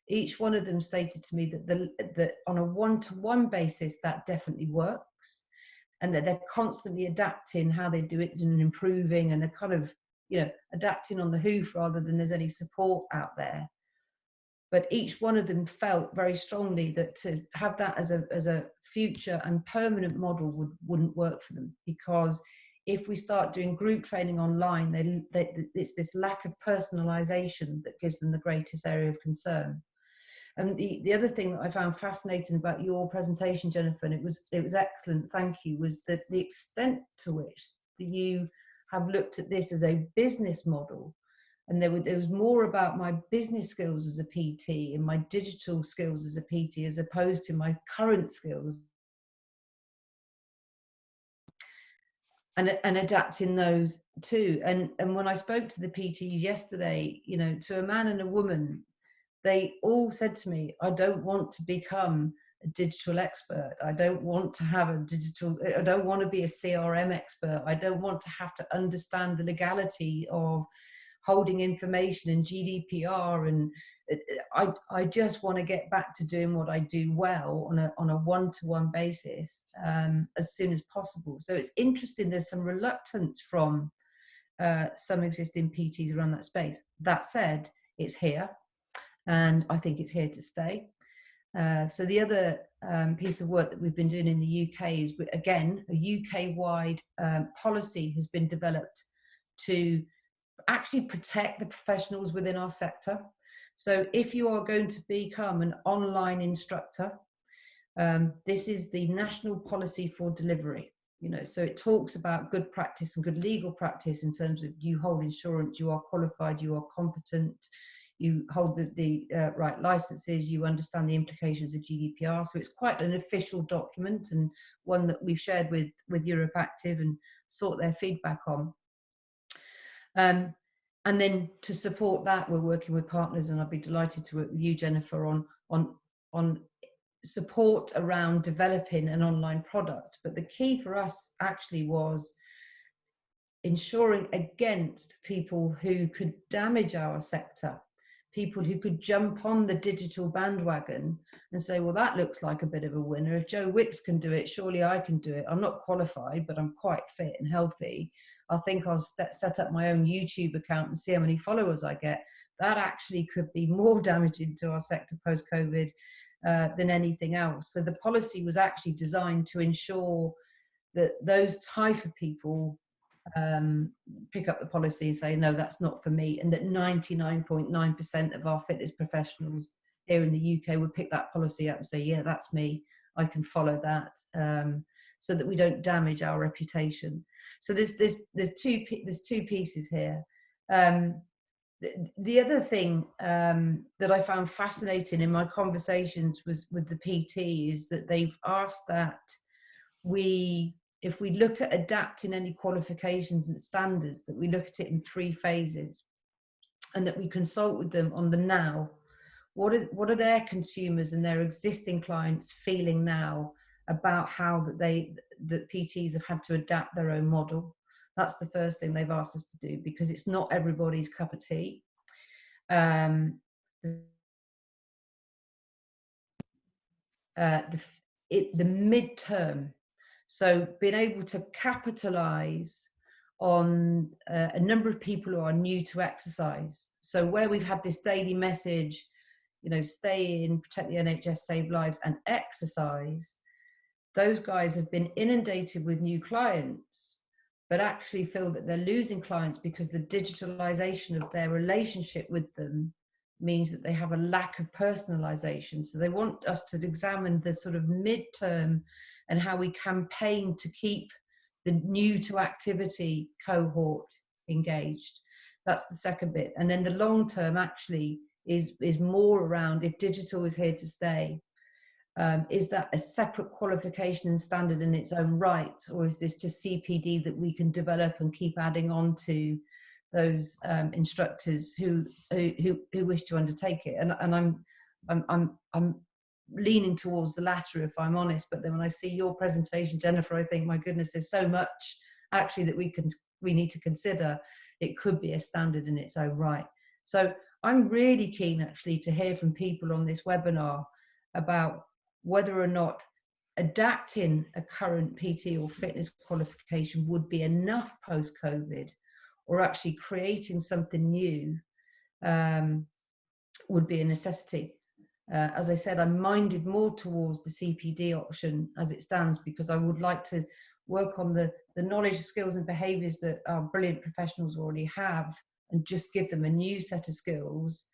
Each one of them stated to me that on a one-to-one basis, that definitely works, and that they're constantly adapting how they do it and improving, and they're kind of, you know, adapting on the hoof rather than there's any support out there. But each one of them felt very strongly that to have that as a future and permanent model wouldn't work for them, because if we start doing group training online, it's this lack of personalization that gives them the greatest area of concern. And the other thing that I found fascinating about your presentation, Jennifer, and it was excellent, thank you, was that the extent to which you have looked at this as a business model. And there was more about my business skills as a PT and my digital skills as a PT as opposed to my current skills. And adapting those too. And when I spoke to the PTs yesterday, you know, to a man and a woman, they all said to me, I don't want to become a digital expert. I don't want to have I don't want to be a CRM expert. I don't want to have to understand the legality of holding information and GDPR, and I just want to get back to doing what I do well on a one-to-one basis as soon as possible. So it's interesting, there's some reluctance from some existing PTs around that space. That said, it's here, and I think it's here to stay. So the other piece of work that we've been doing in the UK is, again, a UK-wide policy has been developed to actually protect the professionals within our sector. So if you are going to become an online instructor, this is the national policy for delivery. You know, so it talks about good practice and good legal practice in terms of you hold insurance, you are qualified, you are competent, you hold the right licenses, you understand the implications of GDPR. So it's quite an official document, and one that we've shared with Europe Active and sought their feedback on. And then to support that, we're working with partners, and I'd be delighted to work with you, Jennifer, on support around developing an online product. But the key for us actually was ensuring against people who could damage our sector, people who could jump on the digital bandwagon and say, well, that looks like a bit of a winner. If Joe Wicks can do it, surely I can do it. I'm not qualified, but I'm quite fit and healthy. I think I'll set up my own YouTube account and see how many followers I get. That actually could be more damaging to our sector post-COVID than anything else. So the policy was actually designed to ensure that those type of people pick up the policy and say, no, that's not for me, and that 99.9% of our fitness professionals here in the UK would pick that policy up and say, yeah, that's me, I can follow that, so that we don't damage our reputation. So there's two pieces here. The other thing that I found fascinating in my conversations with the PT is that they've asked that if we look at adapting any qualifications and standards, that we look at it in 3 phases, and that we consult with them on the now. What are their consumers and their existing clients feeling now about how that PTs have had to adapt their own model? That's the first thing they've asked us to do, because it's not everybody's cup of tea. The midterm. So being able to capitalize on a number of people who are new to exercise. So where we've had this daily message, you know, stay in, protect the NHS, save lives, and exercise, those guys have been inundated with new clients, but actually feel that they're losing clients because the digitalization of their relationship with them means that they have a lack of personalization. So they want us to examine the sort of midterm and how we campaign to keep the new to activity cohort engaged. That's the second bit. And then the long term actually is more around, if digital is here to stay, is that a separate qualification and standard in its own right, or is this just CPD that we can develop and keep adding on to those instructors who wish to undertake it? And I'm leaning towards the latter, if I'm honest. But then when I see your presentation, Jennifer, I think, my goodness, there's so much actually that we need to consider. It could be a standard in its own right. So I'm really keen actually to hear from people on this webinar about whether or not adapting a current PT or fitness qualification would be enough post-COVID, or actually creating something new would be a necessity. As I said, I'm minded more towards the CPD option as it stands, because I would like to work on the knowledge, skills and behaviours that our brilliant professionals already have, and just give them a new set of skills.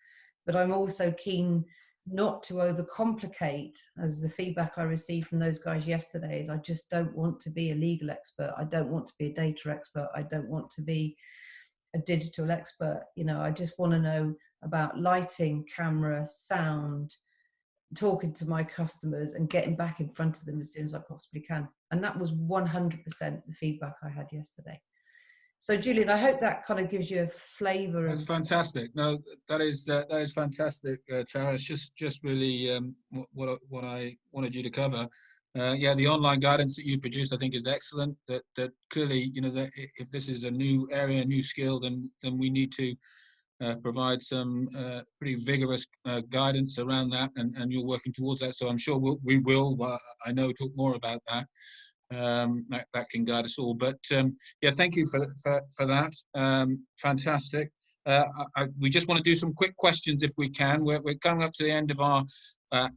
But I'm also keen not to overcomplicate, as the feedback I received from those guys yesterday is, I just don't want to be a legal expert. I don't want to be a data expert. I don't want to be a digital expert. You know, I just want to know about lighting, camera, sound, talking to my customers and getting back in front of them as soon as I possibly can. And that was 100% the feedback I had yesterday. So Julian, I hope that kind of gives you a flavour. That's fantastic. No, that is fantastic, Tara. It's just really what I wanted you to cover. Yeah, the online guidance that you produced, I think, is excellent. That clearly, you know, that if this is a new area, a new skill, then we need to provide some pretty vigorous guidance around that, and you're working towards that. So I'm sure we will. I know, talk more about that. That can guide us all. But yeah, thank you for that. Fantastic. We just want to do some quick questions if we can. We're coming up to the end of our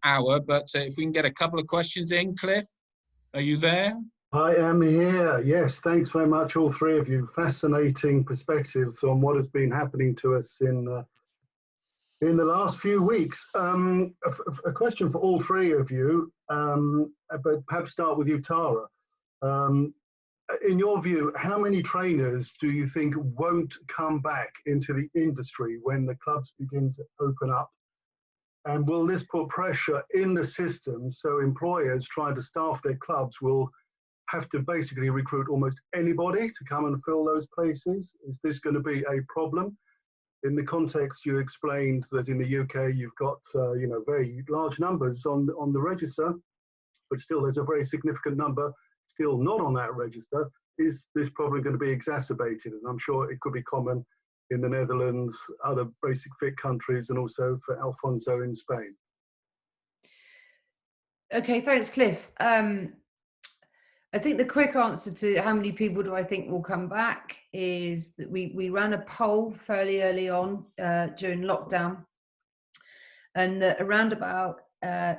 hour, but if we can get a couple of questions in. Cliff, are you there? I am here. Yes, thanks very much, all three of you. Fascinating perspectives on what has been happening to us in the last few weeks. A question for all three of you, but perhaps start with you, Tara. In your view, how many trainers do you think won't come back into the industry when the clubs begin to open up? And will this put pressure in the system so employers trying to staff their clubs will have to basically recruit almost anybody to come and fill those places? Is this going to be a problem? In the context you explained that in the UK you've got very large numbers on the register, but still there's a very significant number still not on that register. Is this probably going to be exacerbated? And I'm sure it could be common in the Netherlands, other basic fit countries, and also for Alfonso in Spain. Okay, thanks, Cliff. I think the quick answer to how many people do I think will come back is that we ran a poll fairly early on during lockdown, and around about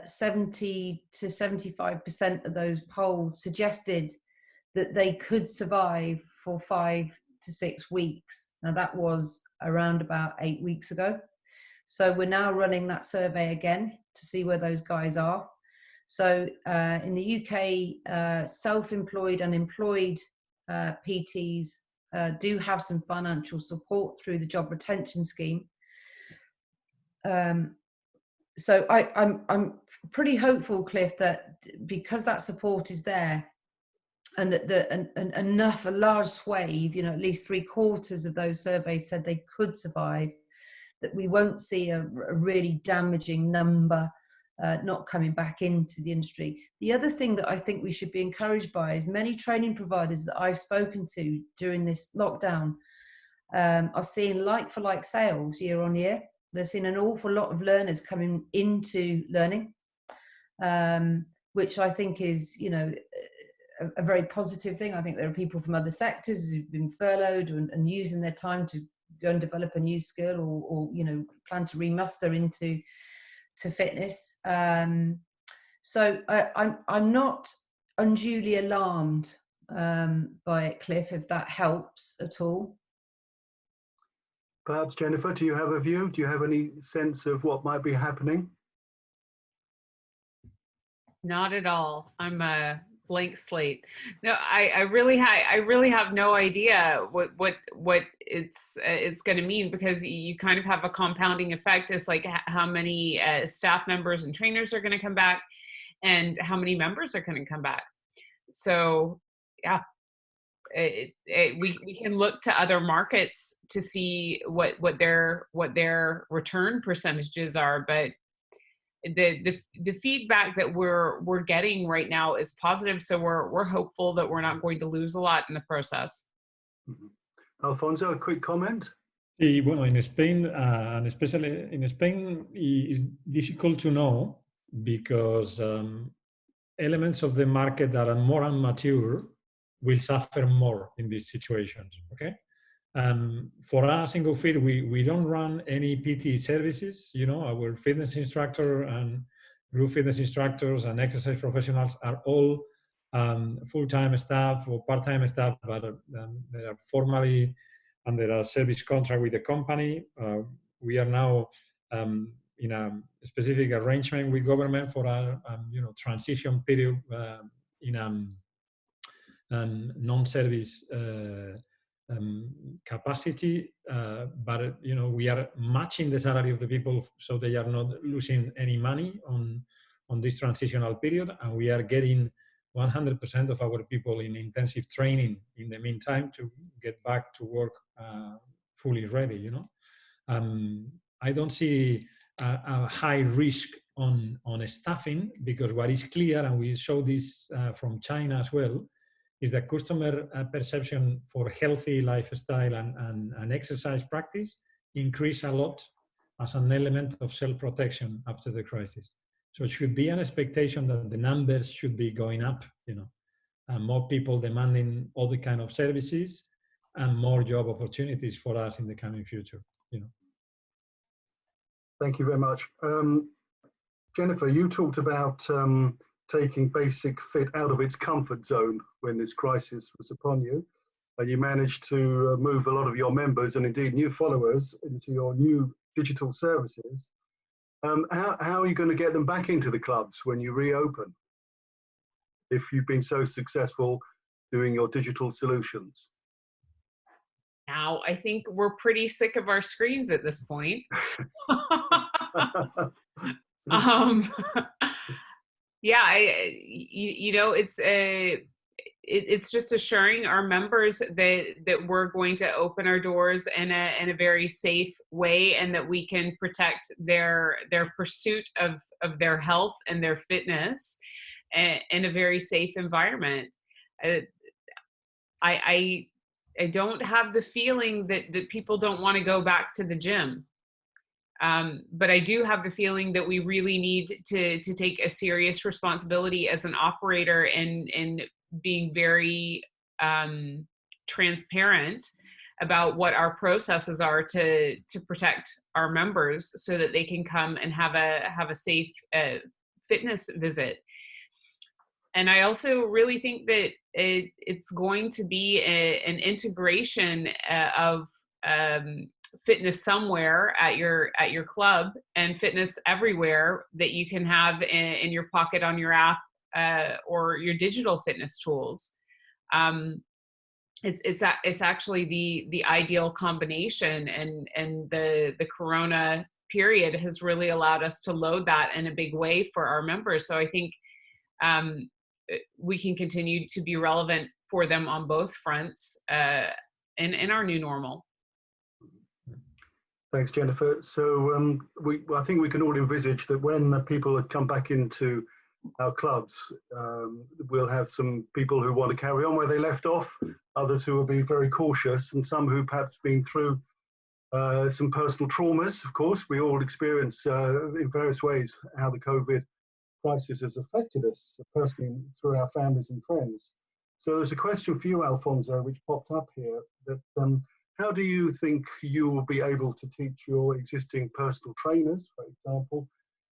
70 to 75% of those polled suggested that they could survive for 5 to 6 weeks. Now that was around about 8 weeks ago. So we're now running that survey again to see where those guys are. So in the UK, self-employed and employed PTs do have some financial support through the job retention scheme. So I'm pretty hopeful, Cliff, that because that support is there, and that a large swathe, at least 3/4 of those surveys said they could survive, that we won't see a really damaging number not coming back into the industry. The other thing that I think we should be encouraged by is many training providers that I've spoken to during this lockdown are seeing like-for-like sales year on year. They're seeing an awful lot of learners coming into learning, which I think is, a very positive thing. I think there are people from other sectors who've been furloughed and using their time to go and develop a new skill or plan to remuster into fitness. So I'm not unduly alarmed by it, Cliff, if that helps at all. Perhaps, Jennifer, do you have a view? Do you have any sense of what might be happening? Not at all. I'm a blank slate. No, I really have no idea what it's going to mean, because you kind of have a compounding effect. It's like how many staff members and trainers are going to come back, and how many members are going to come back. So yeah, we can look to other markets to see what their return percentages are, but the feedback that we're getting right now is positive, so we're hopeful that we're not going to lose a lot in the process. Alfonso, a quick comment. Sí, bueno, in Spain, and especially in Spain, it's difficult to know because elements of the market that are more immature will suffer more in these situations, okay? For us in GoFit, we don't run any PT services. Our fitness instructor and group fitness instructors and exercise professionals are all full-time staff or part-time staff, but they are formally under a service contract with the company. We are now in a specific arrangement with government for a transition period in a non-service capacity, but we are matching the salary of the people so they are not losing any money on this transitional period, and we are getting 100% of our people in intensive training in the meantime to get back to work fully ready. I don't see a high risk on staffing, because what is clear, and we show this from China as well, is that customer perception for healthy lifestyle and exercise practice increased a lot as an element of self-protection after the crisis. So it should be an expectation that the numbers should be going up, and more people demanding all the kind of services and more job opportunities for us in the coming future. Thank you very much. Jennifer, you talked about taking Basic Fit out of its comfort zone when this crisis was upon you, and you managed to move a lot of your members and indeed new followers into your new digital services. How are you going to get them back into the clubs when you reopen, if you've been so successful doing your digital solutions? Now, I think we're pretty sick of our screens at this point. Yeah, it's just assuring our members that we're going to open our doors in a very safe way, and that we can protect their pursuit of their health and their fitness in a very safe environment. I don't have the feeling that people don't want to go back to the gym. But I do have the feeling that we really need to take a serious responsibility as an operator in being very transparent about what our processes are to protect our members, so that they can come and have a safe fitness visit. And I also really think that it's going to be an integration of fitness somewhere at your club, and fitness everywhere that you can have in your pocket on your app or your digital fitness tools. It's actually the ideal combination, and the Corona period has really allowed us to load that in a big way for our members. So I think we can continue to be relevant for them on both fronts in our new normal. Thanks, Jennifer. So I think we can all envisage that when people come back into our clubs, we'll have some people who want to carry on where they left off, others who will be very cautious, and some who perhaps been through some personal traumas. Of course, we all experience in various ways how the COVID crisis has affected us personally through our families and friends. So there's a question for you, Alfonso, which popped up here, that how do you think you will be able to teach your existing personal trainers, for example,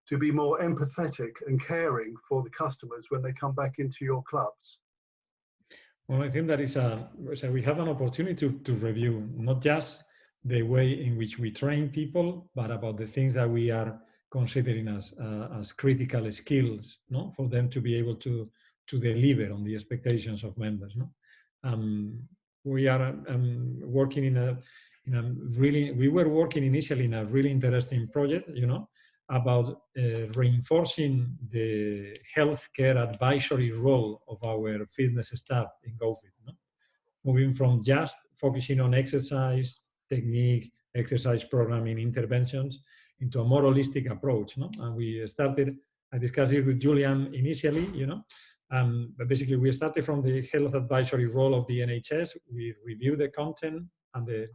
to be more empathetic and caring for the customers when they come back into your clubs? Well, I think that is we have an opportunity to review not just the way in which we train people, but about the things that we are considering as critical skills, no, for them to be able to deliver on the expectations of members. No? We are working we were working initially in a really interesting project, about reinforcing the healthcare advisory role of our fitness staff in COVID. No? Moving from just focusing on exercise, technique, exercise programming, interventions, into a more holistic approach. No? And we started, I discussed it with Julian initially, but basically we started from the health advisory role of the NHS. We reviewed the content and the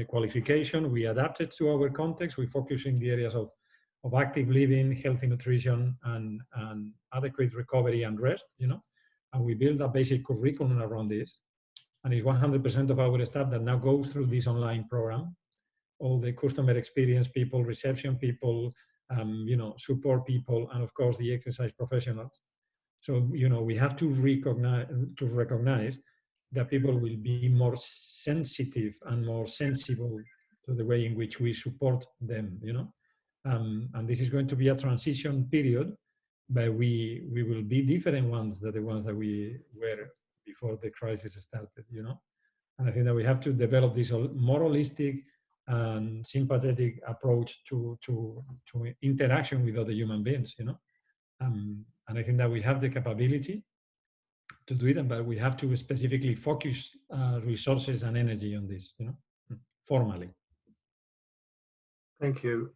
qualification. We adapted to our context. We focus in the areas of active living, healthy nutrition, and adequate recovery and rest, and we build a basic curriculum around this. And it's 100% of our staff that now goes through this online program. All the customer experience people, reception people, support people, and of course the exercise professionals. So, we have to recognize that people will be more sensitive and more sensible to the way in which we support them, and this is going to be a transition period, but we will be different ones than the ones that we were before the crisis started, And I think that we have to develop this more holistic and sympathetic approach to interaction with other human beings, And I think that we have the capability to do it, but we have to specifically focus resources and energy on this, formally. Thank you.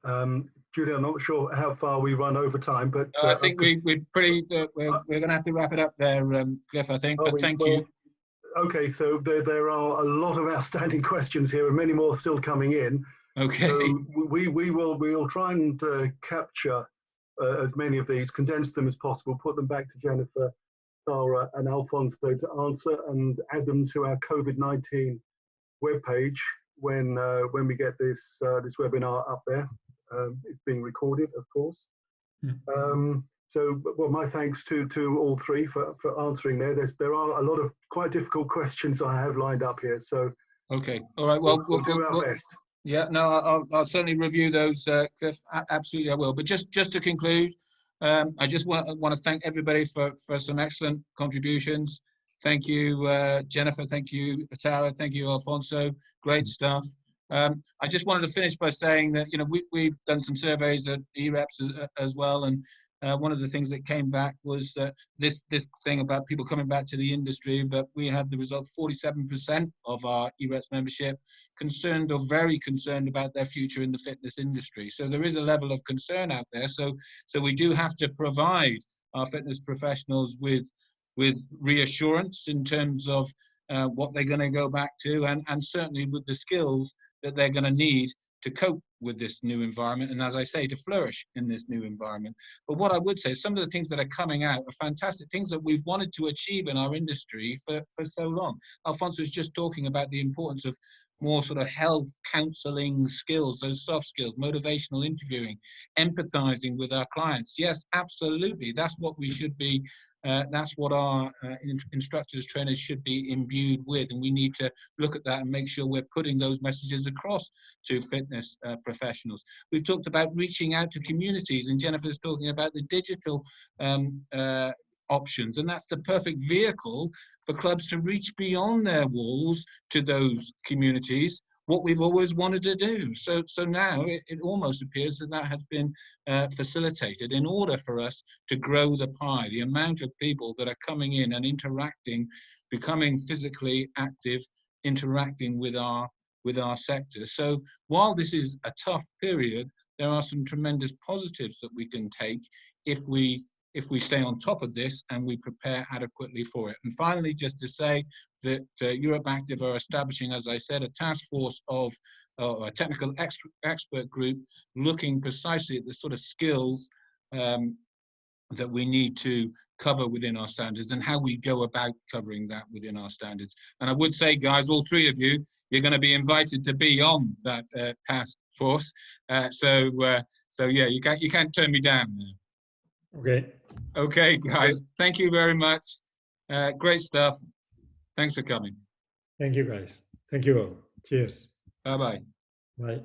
Julia, I'm not sure how far we run over time, but I think we're going to have to wrap it up there, Cliff, I think, but thank you. Okay, so there are a lot of outstanding questions here and many more still coming in. Okay. So we'll try and capture as many of these, condense them as possible, put them back to Jennifer, Sarah, and Alfonso to answer, and add them to our COVID-19 webpage when we get this this webinar up there. It's being recorded, of course. So, well, my thanks to all three for answering there. There are a lot of quite difficult questions I have lined up here. So, okay, all right. Well, we'll do our best. Yeah, no, I'll certainly review those, Cliff. Absolutely, I will. But just to conclude, I just want to thank everybody for some excellent contributions. Thank you, Jennifer. Thank you, Tara. Thank you, Alfonso. Great stuff. I just wanted to finish by saying that, you know, we've done some surveys at EREPS as well, and one of the things that came back was that this thing about people coming back to the industry, but we had the result 47% of our EREPS membership concerned or very concerned about their future in the fitness industry. So there is a level of concern out there. So we do have to provide our fitness professionals with reassurance in terms of what they're going to go back to, and certainly with the skills that they're going to need to cope with this new environment, and as I say, to flourish in this new environment. But what I would say, some of the things that are coming out are fantastic things that we've wanted to achieve in our industry for so long. Alfonso was just talking about the importance of more sort of health counseling skills, those soft skills, motivational interviewing, empathizing with our clients. Yes, absolutely, that's what we should be. That's what our instructors, trainers should be imbued with, and we need to look at that and make sure we're putting those messages across to fitness professionals. We've talked about reaching out to communities, and Jennifer's talking about the digital options, and that's the perfect vehicle for clubs to reach beyond their walls to those communities, what we've always wanted to do. So now it almost appears that has been facilitated in order for us to grow the pie, the amount of people that are coming in and interacting, becoming physically active, interacting with our sector. So while this is a tough period, there are some tremendous positives that we can take if we stay on top of this and we prepare adequately for it. And finally, just to say that Europe Active are establishing, as I said, a task force of a technical expert group looking precisely at the sort of skills that we need to cover within our standards and how we go about covering that within our standards. And I would say, guys, all three of you, you're going to be invited to be on that task force. So yeah, you can't turn me down now. Okay, guys, thank you very much. Great stuff. Thanks for coming. Thank you, guys. Thank you all. Cheers. Bye-bye. Bye.